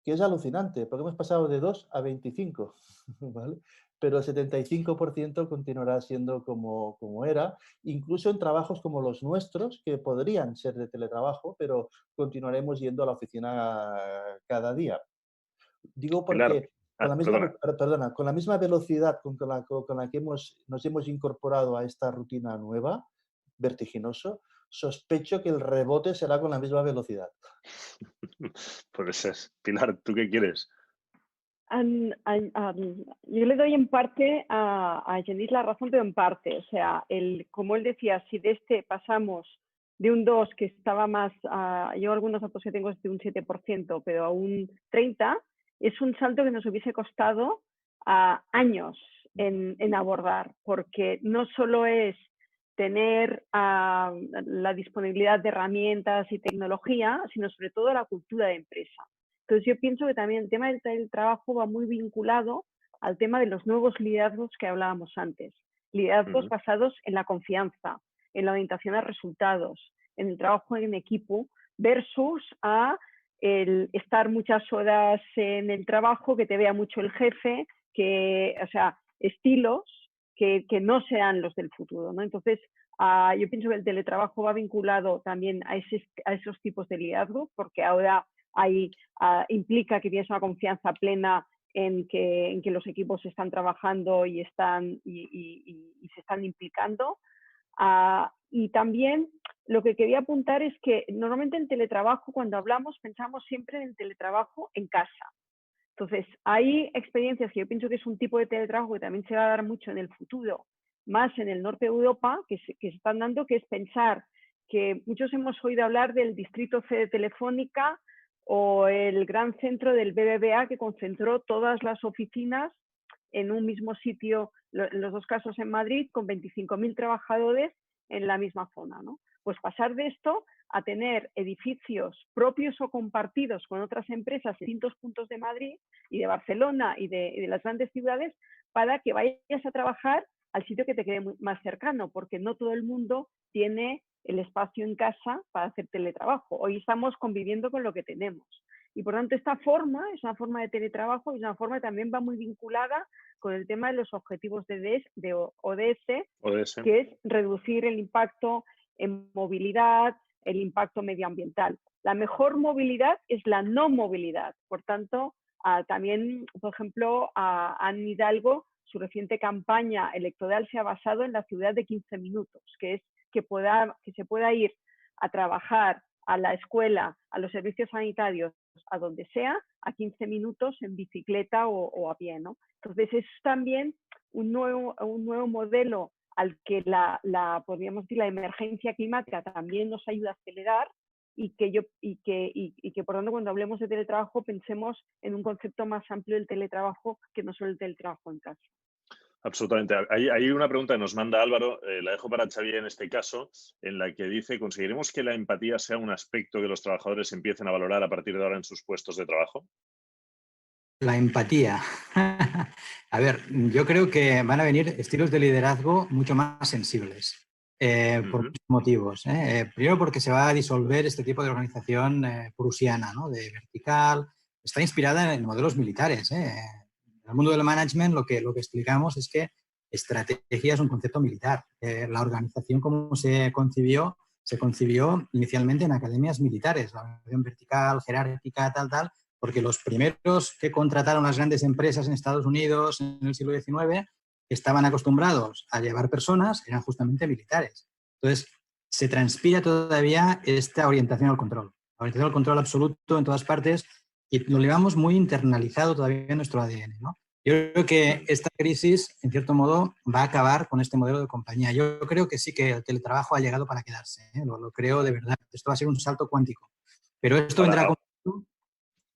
que es alucinante, porque hemos pasado de 2 a 25, ¿vale? pero el 75% continuará siendo como era, incluso en trabajos como los nuestros, que podrían ser de teletrabajo, pero continuaremos yendo a la oficina cada día. Digo Pilar, porque con la misma, perdona. perdona, con la misma velocidad con la que nos hemos incorporado a esta rutina nueva, vertiginoso, sospecho que el rebote será con la misma velocidad. Pues es. Pilar, ¿tú qué quieres? Yo le doy en parte a Genís la razón, pero en parte. O sea, como él decía, si de este pasamos de un 2 que estaba más, yo algunos datos que tengo es de un 7%, pero a un 30%, es un salto que nos hubiese costado años en abordar, porque no solo es tener la disponibilidad de herramientas y tecnología, sino sobre todo la cultura de empresa. Entonces yo pienso que también el tema del trabajo va muy vinculado al tema de los nuevos liderazgos que hablábamos antes. Liderazgos basados en la confianza, en la orientación a resultados, en el trabajo en equipo, versus a el estar muchas horas en el trabajo, que te vea mucho el jefe, o sea, estilos que no sean los del futuro, ¿no? Entonces, yo pienso que el teletrabajo va vinculado también a esos tipos de liderazgo, porque ahora implica que tienes una confianza plena en que los equipos están trabajando y se están implicando. Y también lo que quería apuntar es que normalmente en teletrabajo, cuando hablamos, pensamos siempre en el teletrabajo en casa. Entonces, hay experiencias que yo pienso que es un tipo de teletrabajo que también se va a dar mucho en el futuro, más en el norte de Europa, que se están dando, que es pensar que muchos hemos oído hablar del distrito C de Telefónica o el gran centro del BBVA, que concentró todas las oficinas en un mismo sitio, en los dos casos en Madrid, con 25.000 trabajadores en la misma zona, ¿no? Pues pasar de esto a tener edificios propios o compartidos con otras empresas en distintos puntos de Madrid y de Barcelona y de las grandes ciudades, para que vayas a trabajar al sitio que te quede más cercano, porque no todo el mundo tiene el espacio en casa para hacer teletrabajo. Hoy estamos conviviendo con lo que tenemos. Y por tanto, esta forma es una forma de teletrabajo y es una forma que también va muy vinculada con el tema de los objetivos de ODS, que es reducir el impacto en movilidad, el impacto medioambiental. La mejor movilidad es la no movilidad. Por tanto, también, por ejemplo, Anne Hidalgo, su reciente campaña electoral se ha basado en la ciudad de 15 minutos, que es que se pueda ir a trabajar, a la escuela, a los servicios sanitarios, a donde sea, a 15 minutos en bicicleta o a pie, ¿no? Entonces, es también un nuevo modelo al que podríamos decir, la emergencia climática también nos ayuda a acelerar, y que por tanto, cuando hablemos de teletrabajo, pensemos en un concepto más amplio del teletrabajo, que no solo el teletrabajo en casa. Absolutamente. Hay una pregunta que nos manda Álvaro, la dejo para Xavier en este caso, en la que dice: ¿conseguiremos que la empatía sea un aspecto que los trabajadores empiecen a valorar a partir de ahora en sus puestos de trabajo? La empatía. A ver, yo creo que van a venir estilos de liderazgo mucho más sensibles, por muchos motivos. Primero, porque se va a disolver este tipo de organización prusiana, ¿no? De vertical. Está inspirada en modelos militares. En el mundo del management lo que explicamos es que estrategia es un concepto militar. La organización, como se concibió inicialmente en academias militares, la organización vertical, jerárquica, tal, porque los primeros que contrataron las grandes empresas en Estados Unidos en el siglo XIX, que estaban acostumbrados a llevar personas, eran justamente militares. Entonces, se transpira todavía esta orientación al control. La orientación al control absoluto en todas partes, y lo llevamos muy internalizado todavía en nuestro ADN, ¿no? Yo creo que esta crisis, en cierto modo, va a acabar con este modelo de compañía. Yo creo que sí que el teletrabajo ha llegado para quedarse, ¿eh? Lo creo de verdad. Esto va a ser un salto cuántico. Pero esto vendrá con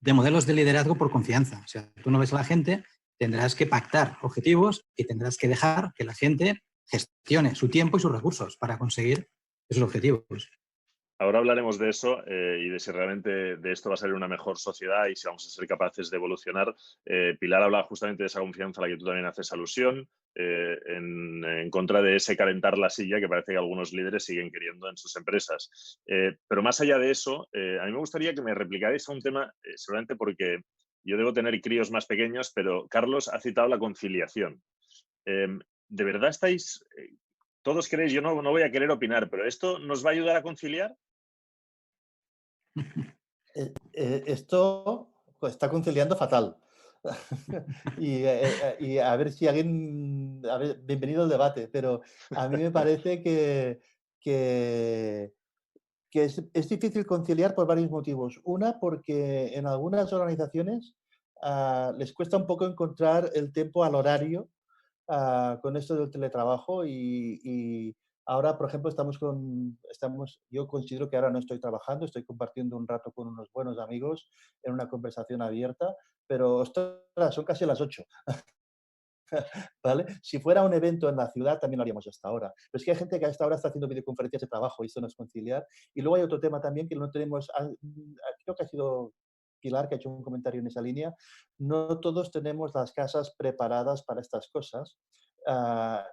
de modelos de liderazgo por confianza. O sea, tú no ves a la gente, tendrás que pactar objetivos y tendrás que dejar que la gente gestione su tiempo y sus recursos para conseguir esos objetivos. Ahora hablaremos de eso y de si realmente de esto va a salir una mejor sociedad y si vamos a ser capaces de evolucionar. Pilar habla justamente de esa confianza a la que tú también haces alusión, en contra de ese calentar la silla que parece que algunos líderes siguen queriendo en sus empresas. Pero más allá de eso, a mí me gustaría que me replicarais a un tema, seguramente porque yo debo tener críos más pequeños, pero Carlos ha citado la conciliación. ¿De verdad estáis, todos queréis, yo no voy a querer opinar, pero esto nos va a ayudar a conciliar? Esto está conciliando fatal. y a ver si alguien... A ver, bienvenido al debate, pero a mí me parece que es difícil conciliar por varios motivos. Una, porque en algunas organizaciones les cuesta un poco encontrar el tiempo al horario con esto del teletrabajo y ahora, por ejemplo, yo considero que ahora no estoy trabajando, estoy compartiendo un rato con unos buenos amigos en una conversación abierta, pero ostras, son casi las 8. ¿Vale? Si fuera un evento en la ciudad, también lo haríamos hasta ahora. Pero es que hay gente que a esta hora está haciendo videoconferencias de trabajo y esto no es conciliar. Y luego hay otro tema también que no tenemos, creo que ha sido Pilar que ha hecho un comentario en esa línea, no todos tenemos las casas preparadas para estas cosas.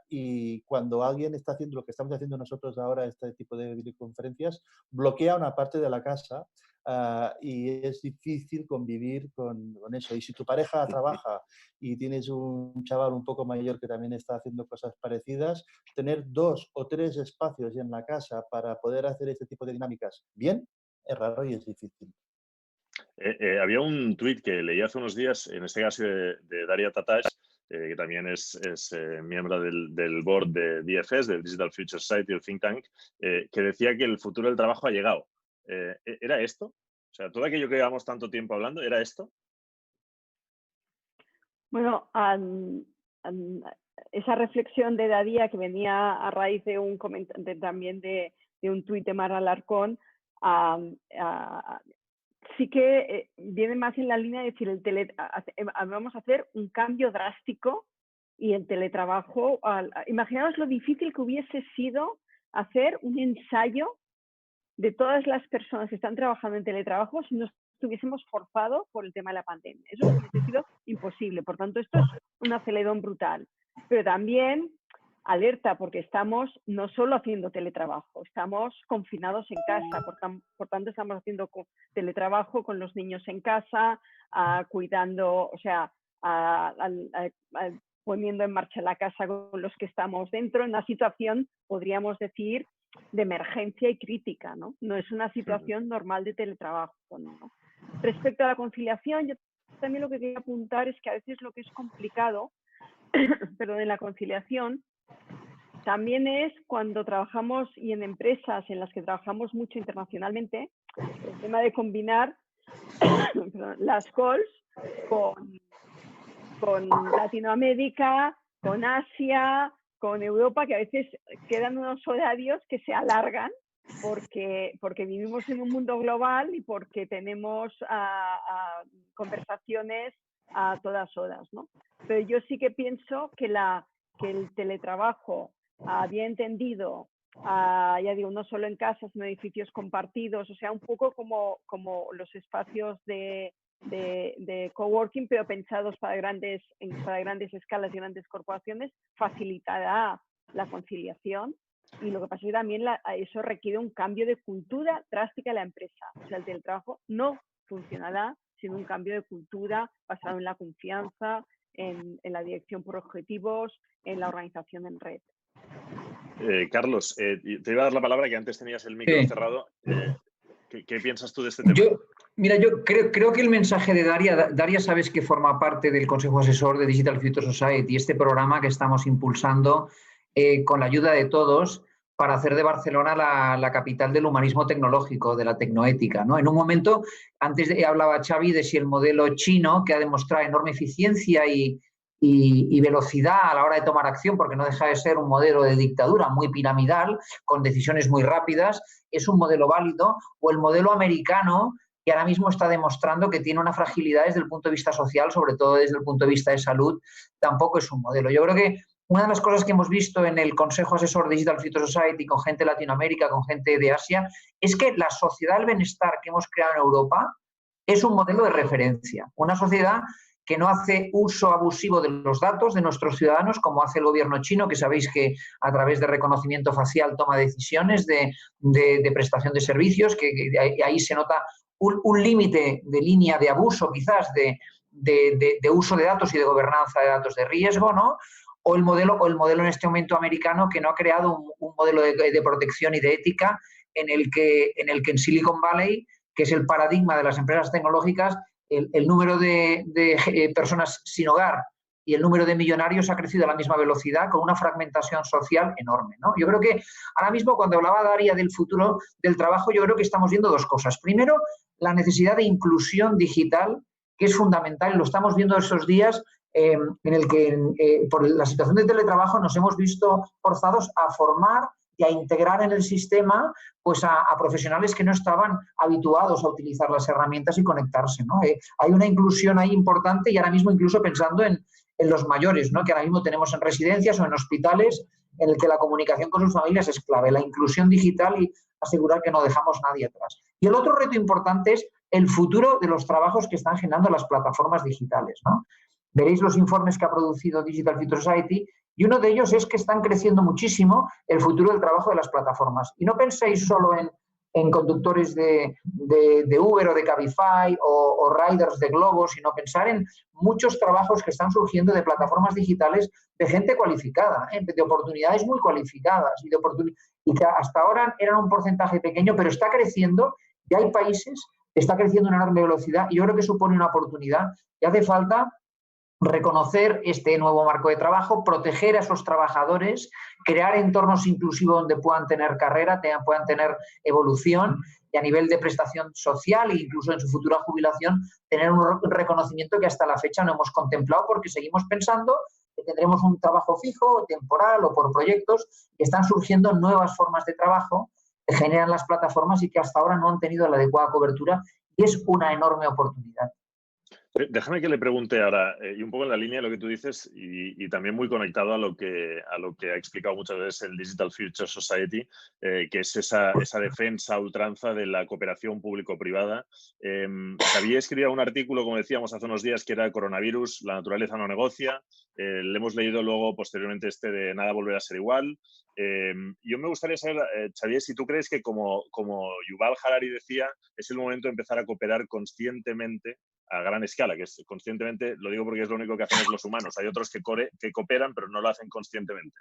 Y cuando alguien está haciendo lo que estamos haciendo nosotros ahora, este tipo de videoconferencias, bloquea una parte de la casa y es difícil convivir con eso. Y si tu pareja trabaja y tienes un chaval un poco mayor que también está haciendo cosas parecidas, tener 2 o 3 espacios en la casa para poder hacer este tipo de dinámicas bien, es raro y es difícil. Había un tuit que leí hace unos días, en este caso de Daria Tatash, que también es miembro del board de DFS, del Digital Future Society, el think tank, que decía que el futuro del trabajo ha llegado. ¿Era esto? O sea, todo aquello que llevamos tanto tiempo hablando, ¿era esto? Bueno, esa reflexión de Daria que venía a raíz de un también de un tuit de Mara Alarcón, sí que viene más en la línea de decir, vamos a hacer un cambio drástico y el teletrabajo, imaginaos lo difícil que hubiese sido hacer un ensayo de todas las personas que están trabajando en teletrabajo si nos estuviésemos forzados por el tema de la pandemia. Eso hubiese sido imposible. Por tanto, esto es un acelerón brutal. Pero también alerta, porque estamos no solo haciendo teletrabajo, estamos confinados en casa, por tanto estamos haciendo teletrabajo con los niños en casa, cuidando, o sea, poniendo en marcha la casa con los que estamos dentro, en una situación, podríamos decir, de emergencia y crítica, ¿no? No es una situación normal de teletrabajo, ¿no? Respecto a la conciliación, yo también lo que quería apuntar es que a veces lo que es complicado, perdón, en la conciliación, también es cuando trabajamos y en empresas en las que trabajamos mucho internacionalmente, el tema de combinar las calls con Latinoamérica, con Asia, con Europa, que a veces quedan unos horarios que se alargan porque vivimos en un mundo global y porque tenemos conversaciones a todas horas, ¿no? Pero yo sí que pienso que el teletrabajo bien entendido, ya digo, no solo en casas, sino en edificios compartidos, o sea, un poco como los espacios de coworking, pero pensados para grandes escalas y grandes corporaciones, facilitará la conciliación. Y lo que pasa es que también eso requiere un cambio de cultura drástica de la empresa. O sea, el teletrabajo no funcionará sin un cambio de cultura basado en la confianza, en la dirección por objetivos, en la organización en red. Carlos, te iba a dar la palabra, que antes tenías el micro cerrado. ¿Qué piensas tú de este tema? Yo creo que el mensaje de Daria, sabes que forma parte del Consejo Asesor de Digital Future Society, este programa que estamos impulsando con la ayuda de todos para hacer de Barcelona la capital del humanismo tecnológico, de la tecnoética, ¿no? En un momento, antes hablaba Xavi de si el modelo chino, que ha demostrado enorme eficiencia y velocidad a la hora de tomar acción, porque no deja de ser un modelo de dictadura muy piramidal, con decisiones muy rápidas, es un modelo válido, o el modelo americano, que ahora mismo está demostrando que tiene una fragilidad desde el punto de vista social, sobre todo desde el punto de vista de salud, tampoco es un modelo. Yo creo que una de las cosas que hemos visto en el Consejo Asesor Digital Future Society con gente de Latinoamérica, con gente de Asia, es que la sociedad del bienestar que hemos creado en Europa es un modelo de referencia. Una sociedad que no hace uso abusivo de los datos de nuestros ciudadanos, como hace el gobierno chino, que sabéis que a través de reconocimiento facial toma decisiones de prestación de servicios, que ahí se nota un límite de línea de abuso, quizás, de uso de datos y de gobernanza de datos de riesgo, ¿no? o el modelo en este momento americano, que no ha creado un modelo de protección y de ética en el que en Silicon Valley, que es el paradigma de las empresas tecnológicas, el número de personas sin hogar y el número de millonarios ha crecido a la misma velocidad, con una fragmentación social enorme, ¿no? Yo creo que ahora mismo, cuando hablaba Daria del futuro del trabajo, yo creo que estamos viendo dos cosas. Primero, la necesidad de inclusión digital, que es fundamental, y lo estamos viendo estos días, en el que por la situación de teletrabajo nos hemos visto forzados a formar y a integrar en el sistema pues a profesionales que no estaban habituados a utilizar las herramientas y conectarse, ¿no? Hay una inclusión ahí importante, y ahora mismo incluso pensando en los mayores, ¿no? Que ahora mismo tenemos en residencias o en hospitales, en el que la comunicación con sus familias es clave, la inclusión digital y asegurar que no dejamos nadie atrás. Y el otro reto importante es el futuro de los trabajos que están generando las plataformas digitales, ¿no? Veréis los informes que ha producido Digital Future Society, y uno de ellos es que están creciendo muchísimo el futuro del trabajo de las plataformas. Y no penséis solo en conductores de Uber o de Cabify o riders de Globo, sino pensar en muchos trabajos que están surgiendo de plataformas digitales de gente cualificada, de oportunidades muy cualificadas y que hasta ahora eran un porcentaje pequeño, pero está creciendo, y hay países, está creciendo a una enorme velocidad, y yo creo que supone una oportunidad, y hace falta reconocer este nuevo marco de trabajo, proteger a esos trabajadores, crear entornos inclusivos donde puedan tener carrera, puedan tener evolución, y a nivel de prestación social e incluso en su futura jubilación tener un reconocimiento que hasta la fecha no hemos contemplado, porque seguimos pensando que tendremos un trabajo fijo, temporal o por proyectos, y están surgiendo nuevas formas de trabajo que generan las plataformas y que hasta ahora no han tenido la adecuada cobertura, y es una enorme oportunidad. Déjame que le pregunte ahora, y un poco en la línea de lo que tú dices, y también muy conectado a lo que ha explicado muchas veces el Digital Future Society, que es esa defensa a ultranza de la cooperación público-privada. Xavier escribía un artículo, como decíamos hace unos días, que era Coronavirus, la naturaleza no negocia. Le hemos leído luego posteriormente de Nada volverá a ser igual. Yo me gustaría saber, Xavier, si tú crees que, como Yuval Harari decía, es el momento de empezar a cooperar conscientemente a gran escala, que es conscientemente, lo digo porque es lo único que hacemos los humanos. Hay otros que cooperan, pero no lo hacen conscientemente.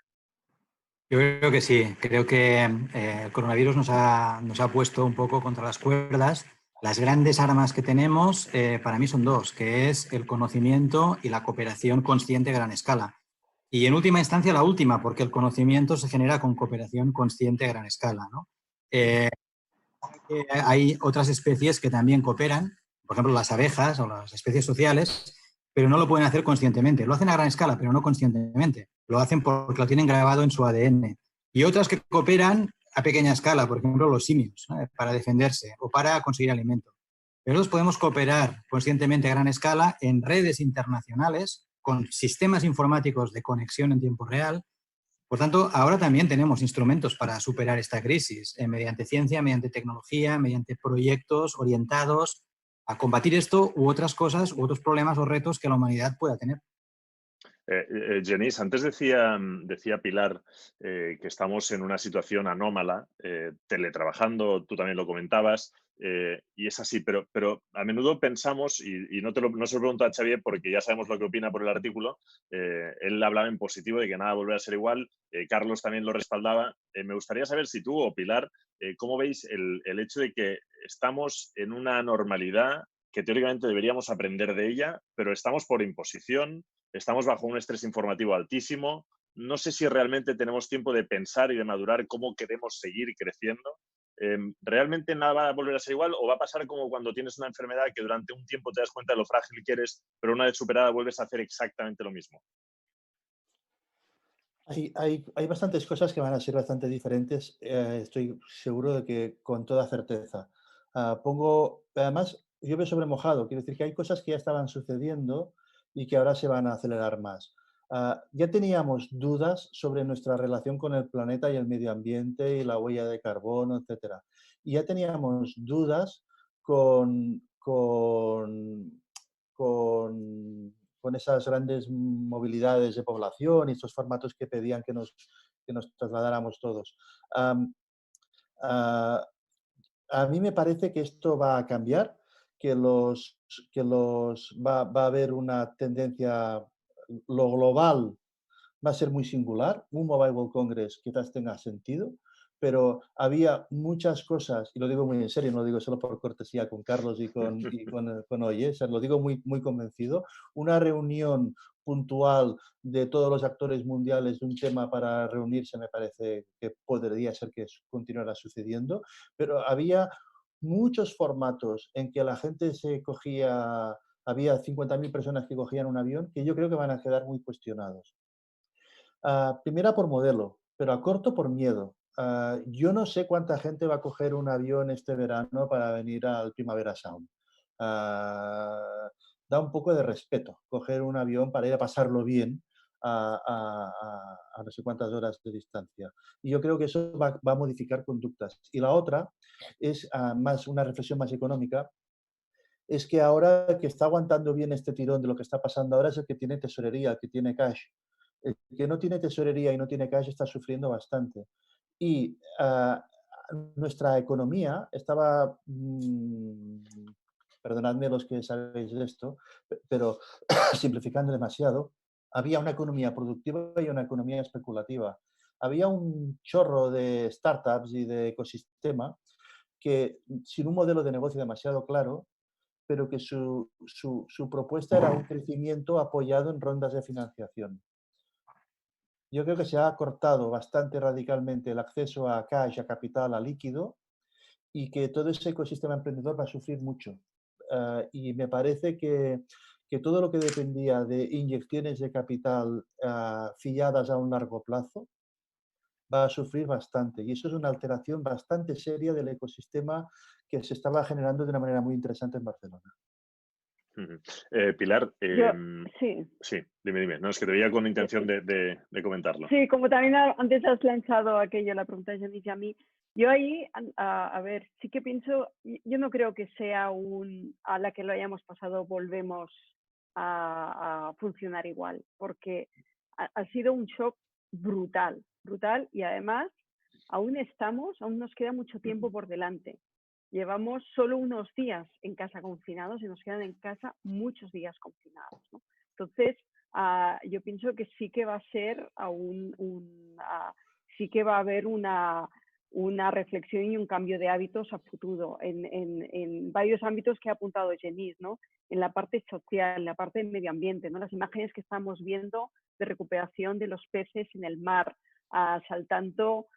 Yo creo que sí. Creo que el coronavirus nos ha puesto un poco contra las cuerdas. Las grandes armas que tenemos para mí son dos, que es el conocimiento y la cooperación consciente a gran escala. Y en última instancia la última, porque el conocimiento se genera con cooperación consciente a gran escala, ¿no? Hay otras especies que también cooperan, por ejemplo las abejas o las especies sociales, pero no lo pueden hacer conscientemente. Lo hacen a gran escala, pero no conscientemente. Lo hacen porque lo tienen grabado en su ADN. Y otras que cooperan a pequeña escala, por ejemplo los simios, ¿no? Para defenderse o para conseguir alimento. Pero nosotros podemos cooperar conscientemente a gran escala en redes internacionales con sistemas informáticos de conexión en tiempo real. Por tanto, ahora también tenemos instrumentos para superar esta crisis, mediante ciencia, mediante tecnología, mediante proyectos orientados a combatir esto u otras cosas, u otros problemas o retos que la humanidad pueda tener. Genís, antes decía Pilar que estamos en una situación anómala, teletrabajando, tú también lo comentabas, y es así, pero a menudo pensamos, y no se lo pregunto a Xavier porque ya sabemos lo que opina por el artículo, él hablaba en positivo de que nada volverá a ser igual, Carlos también lo respaldaba. Me gustaría saber si tú o Pilar, ¿cómo veis el hecho de que estamos en una normalidad que teóricamente deberíamos aprender de ella, pero estamos por imposición? Estamos bajo un estrés informativo altísimo. No sé si realmente tenemos tiempo de pensar y de madurar cómo queremos seguir creciendo. ¿Realmente nada va a volver a ser igual o va a pasar como cuando tienes una enfermedad que durante un tiempo te das cuenta de lo frágil que eres, pero una vez superada vuelves a hacer exactamente lo mismo? Hay bastantes cosas que van a ser bastante diferentes, estoy seguro de que con toda certeza. Además, llueve sobre mojado, quiere decir que hay cosas que ya estaban sucediendo y que ahora se van a acelerar más. Ya teníamos dudas sobre nuestra relación con el planeta y el medio ambiente y la huella de carbono, etc. Y ya teníamos dudas con esas grandes movilidades de población y estos formatos que pedían que nos trasladáramos todos. A mí me parece que esto va a cambiar, que va a haber una tendencia, lo global va a ser muy singular. Un Mobile World Congress quizás tenga sentido, pero había muchas cosas, y lo digo muy en serio, no lo digo solo por cortesía con Carlos y con Oye, o sea, lo digo muy, muy convencido. Una reunión puntual de todos los actores mundiales de un tema para reunirse me parece que podría ser que continuara sucediendo, pero había muchos formatos en que la gente se cogía, había 50.000 personas que cogían un avión que yo creo que van a quedar muy cuestionados. Primera por modelo, pero a corto por miedo. Yo no sé cuánta gente va a coger un avión este verano para venir al Primavera Sound. Da un poco de respeto coger un avión para ir a pasarlo bien a no sé cuántas horas de distancia. Y yo creo que eso va a modificar conductas. Y la otra es más una reflexión más económica, es que ahora el que está aguantando bien este tirón de lo que está pasando ahora es el que tiene tesorería, el que tiene cash. El que no tiene tesorería y no tiene cash está sufriendo bastante. Y nuestra economía estaba, perdonadme los que sabéis de esto, pero simplificando demasiado, había una economía productiva y una economía especulativa. Había un chorro de startups y de ecosistema que, sin un modelo de negocio demasiado claro, pero que su propuesta era un crecimiento apoyado en rondas de financiación. Yo creo que se ha cortado bastante radicalmente el acceso a cash, a capital, a líquido, y que todo ese ecosistema emprendedor va a sufrir mucho. Y me parece que todo lo que dependía de inyecciones de capital fiadas a un largo plazo va a sufrir bastante. Y eso es una alteración bastante seria del ecosistema que se estaba generando de una manera muy interesante en Barcelona. Pilar, Sí. sí, dime. No, es que te veía con intención de comentarlo. Sí, como también antes has lanzado aquello, la pregunta de Janice a mí, yo ahí, a ver, sí que pienso, yo no creo que sea a la que lo hayamos pasado volvemos a funcionar igual, porque ha sido un shock brutal, y además aún nos queda mucho tiempo por delante. Llevamos solo unos días en casa confinados y nos quedan en casa muchos días confinados, ¿no? Entonces, yo pienso que sí que va a ser sí que va a haber una reflexión y un cambio de hábitos a futuro en varios ámbitos que ha apuntado Janice, ¿no? En la parte social, en la parte del medio ambiente, ¿no? Las imágenes que estamos viendo de recuperación de los peces en el mar, saltando,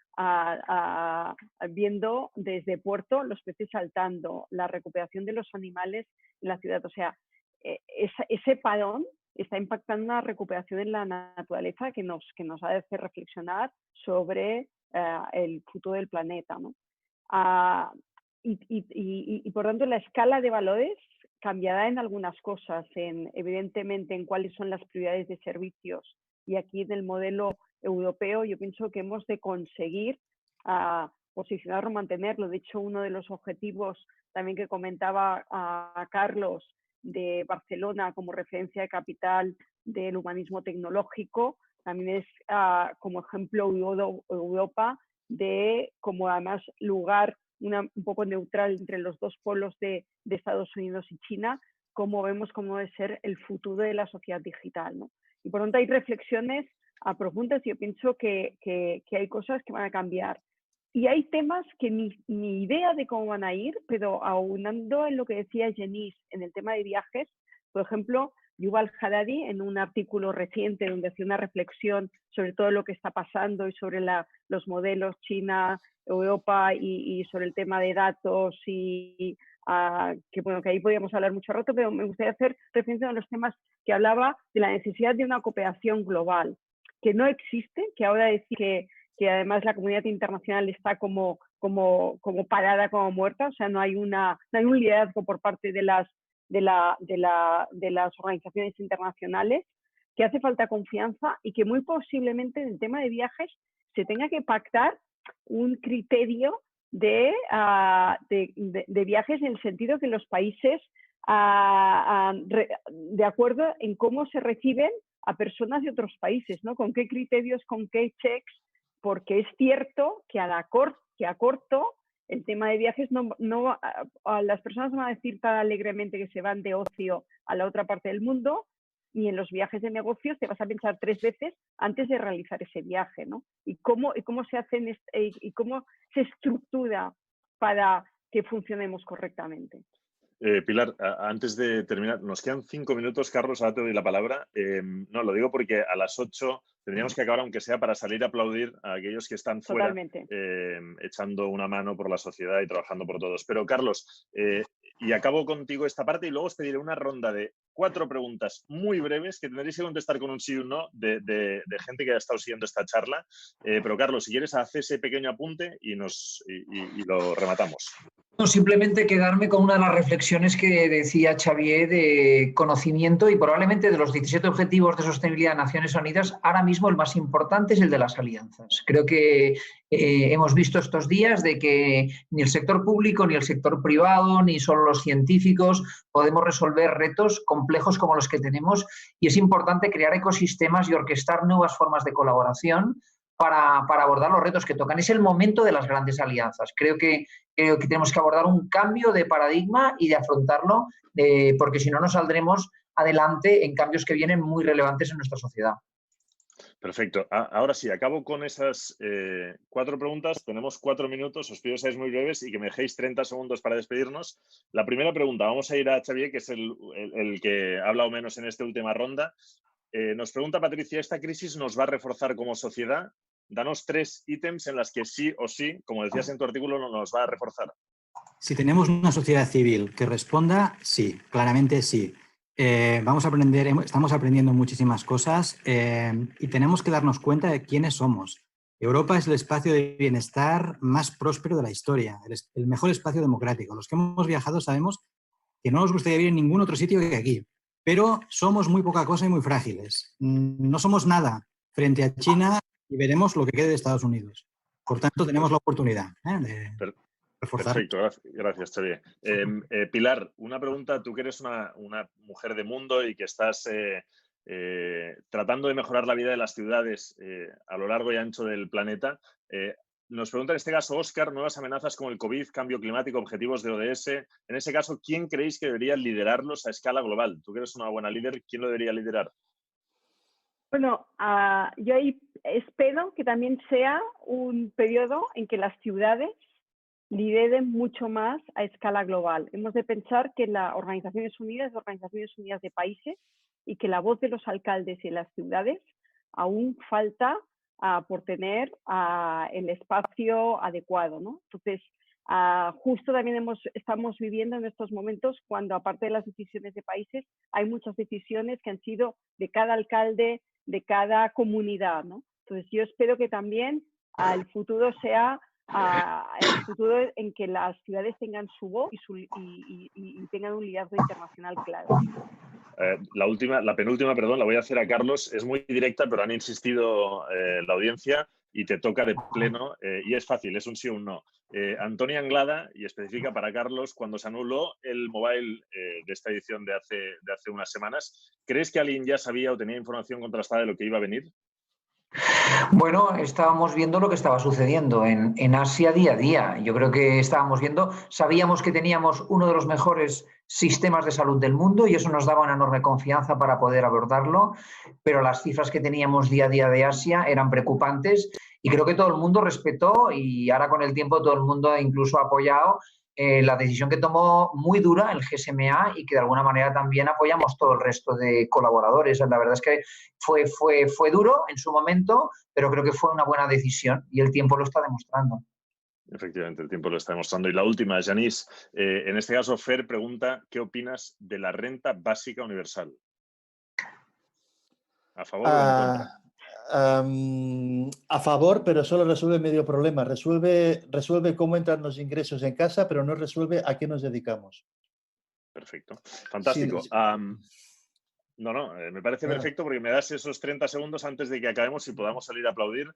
viendo desde puerto los peces saltando, la recuperación de los animales en la ciudad. O sea, ese parón está impactando una recuperación en la naturaleza que nos ha de hacer reflexionar sobre el futuro del planeta, ¿no? Y por tanto la escala de valores cambiará en algunas cosas, evidentemente en cuáles son las prioridades de servicios, y aquí en el modelo europeo yo pienso que hemos de conseguir posicionarlo, mantenerlo. De hecho, uno de los objetivos también que comentaba Carlos de Barcelona como referencia de capital del humanismo tecnológico, también es como ejemplo Europa de como además lugar un poco neutral entre los dos polos de Estados Unidos y China, como vemos cómo debe ser el futuro de la sociedad digital, ¿no? Y por lo tanto hay reflexiones profundas y yo pienso que hay cosas que van a cambiar. Y hay temas que ni idea de cómo van a ir, pero aunando en lo que decía Janice en el tema de viajes, por ejemplo, Yuval Harari, en un artículo reciente donde hacía una reflexión sobre todo lo que está pasando y sobre los modelos China, Europa y sobre el tema de datos y que ahí podríamos hablar mucho rato, pero me gustaría hacer referencia a los temas que hablaba de la necesidad de una cooperación global, que no existe, que ahora decir que además la comunidad internacional está como parada, como muerta, o sea, no hay un liderazgo por parte de las organizaciones internacionales, que hace falta confianza y que muy posiblemente en el tema de viajes se tenga que pactar un criterio de viajes en el sentido que los países, de acuerdo en cómo se reciben a personas de otros países, ¿no? Con qué criterios, con qué checks, porque es cierto que a corto el tema de viajes las personas van a decir tan alegremente que se van de ocio a la otra parte del mundo y en los viajes de negocios te vas a pensar 3 veces antes de realizar ese viaje, ¿no? Y cómo se hacen y cómo se estructura para que funcionemos correctamente. Pilar, antes de terminar, nos quedan 5 minutos, Carlos, ahora te doy la palabra. No, lo digo porque a las 8 tendríamos que acabar, aunque sea para salir a aplaudir a aquellos que están fuera, Totalmente. echando una mano por la sociedad y trabajando por todos. Pero, Carlos, y acabo contigo esta parte y luego os pediré una ronda de 4 preguntas muy breves que tendréis que contestar con un sí o un no de gente que ha estado siguiendo esta charla. Pero, Carlos, si quieres, haz ese pequeño apunte y lo rematamos. No, simplemente quedarme con una de las reflexiones que decía Xavier de conocimiento y probablemente de los 17 Objetivos de Sostenibilidad de Naciones Unidas, ahora mismo el más importante es el de las alianzas. Creo que hemos visto estos días de que ni el sector público, ni el sector privado, ni solo los científicos podemos resolver retos complejos como los que tenemos y es importante crear ecosistemas y orquestar nuevas formas de colaboración para abordar los retos que tocan. Es el momento de las grandes alianzas. Creo que tenemos que abordar un cambio de paradigma y de afrontarlo, porque si no, no saldremos adelante en cambios que vienen muy relevantes en nuestra sociedad. Perfecto. Ahora sí, acabo con esas 4 preguntas. Tenemos 4 minutos, os pido que seáis muy breves y que me dejéis 30 segundos para despedirnos. La primera pregunta, vamos a ir a Xavier, que es el que ha hablado menos en esta última ronda. Nos pregunta Patricia, ¿esta crisis nos va a reforzar como sociedad? Danos 3 ítems en las que sí o sí, como decías en tu artículo, nos va a reforzar. Si tenemos una sociedad civil que responda, sí, claramente sí. Estamos aprendiendo muchísimas cosas y tenemos que darnos cuenta de quiénes somos. Europa es el espacio de bienestar más próspero de la historia, el mejor espacio democrático. Los que hemos viajado sabemos que no nos gustaría vivir en ningún otro sitio que aquí, pero somos muy poca cosa y muy frágiles. No somos nada frente a China y veremos lo que quede de Estados Unidos. Por tanto, tenemos la oportunidad de reforzar. Perfecto, gracias, Xavier. Pilar, una pregunta. Tú que eres una mujer de mundo y que estás tratando de mejorar la vida de las ciudades a lo largo y ancho del planeta, nos pregunta en este caso Óscar, nuevas amenazas como el COVID, cambio climático, objetivos de ODS. En ese caso, ¿quién creéis que debería liderarlos a escala global? Tú que eres una buena líder, ¿quién lo debería liderar? Bueno, yo ahí espero que también sea un periodo en que las ciudades lideren mucho más a escala global. Hemos de pensar que la Organizaciones Unidas es Organizaciones Unidas de Países y que la voz de los alcaldes y las ciudades aún falta por tener el espacio adecuado, ¿no? Entonces, justo también estamos viviendo en estos momentos cuando, aparte de las decisiones de países, hay muchas decisiones que han sido de cada alcalde, de cada comunidad, ¿no? Entonces, yo espero que también el futuro sea el futuro en que las ciudades tengan su voz y tengan un liderazgo internacional claro. La penúltima, perdón, la voy a hacer a Carlos. Es muy directa, pero han insistido la audiencia y te toca de pleno. Y es fácil, es un sí o un no. Antonia Anglada, y especifica para Carlos, cuando se anuló el mobile de esta edición de hace unas semanas, ¿crees que alguien ya sabía o tenía información contrastada de lo que iba a venir? Bueno, estábamos viendo lo que estaba sucediendo en Asia día a día. Yo creo que sabíamos que teníamos uno de los mejores sistemas de salud del mundo y eso nos daba una enorme confianza para poder abordarlo, pero las cifras que teníamos día a día de Asia eran preocupantes y creo que todo el mundo respetó y ahora con el tiempo todo el mundo incluso ha apoyado la decisión que tomó muy dura el GSMA y que de alguna manera también apoyamos todo el resto de colaboradores. La verdad es que fue duro en su momento, pero creo que fue una buena decisión y el tiempo lo está demostrando. Efectivamente, el tiempo lo está demostrando. Y la última, Janice, en este caso Fer pregunta, ¿qué opinas de la renta básica universal? ¿A favor o en contra? A favor, pero solo resuelve medio problema. Resuelve cómo entran los ingresos en casa, pero no resuelve a qué nos dedicamos. Perfecto. Fantástico. Sí. Me parece perfecto porque me das esos 30 segundos antes de que acabemos y podamos salir a aplaudir.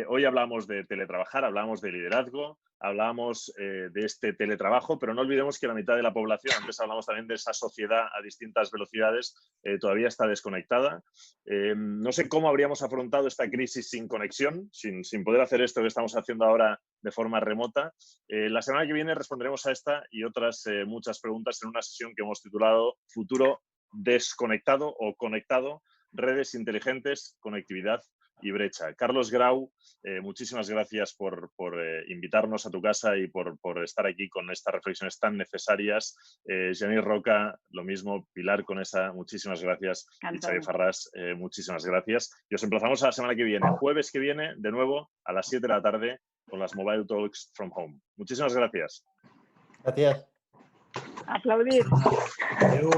Hoy hablamos de teletrabajar, hablamos de liderazgo, hablamos de este teletrabajo, pero no olvidemos que la mitad de la población, antes hablamos también de esa sociedad a distintas velocidades, todavía está desconectada. No sé cómo habríamos afrontado esta crisis sin conexión, sin poder hacer esto que estamos haciendo ahora de forma remota. La semana que viene responderemos a esta y otras muchas preguntas en una sesión que hemos titulado Futuro desconectado o conectado, redes inteligentes, conectividad y brecha. Carlos Grau, muchísimas gracias por invitarnos a tu casa y por estar aquí con estas reflexiones tan necesarias. Jenny Roca, lo mismo. Pilar Conesa, muchísimas gracias. Y Xavi Farrás, muchísimas gracias. Y os emplazamos a la semana que viene, jueves que viene, de nuevo a las 7 de la tarde con las Mobile Talks from Home. Muchísimas gracias. Gracias. Aplaudir. Adeu.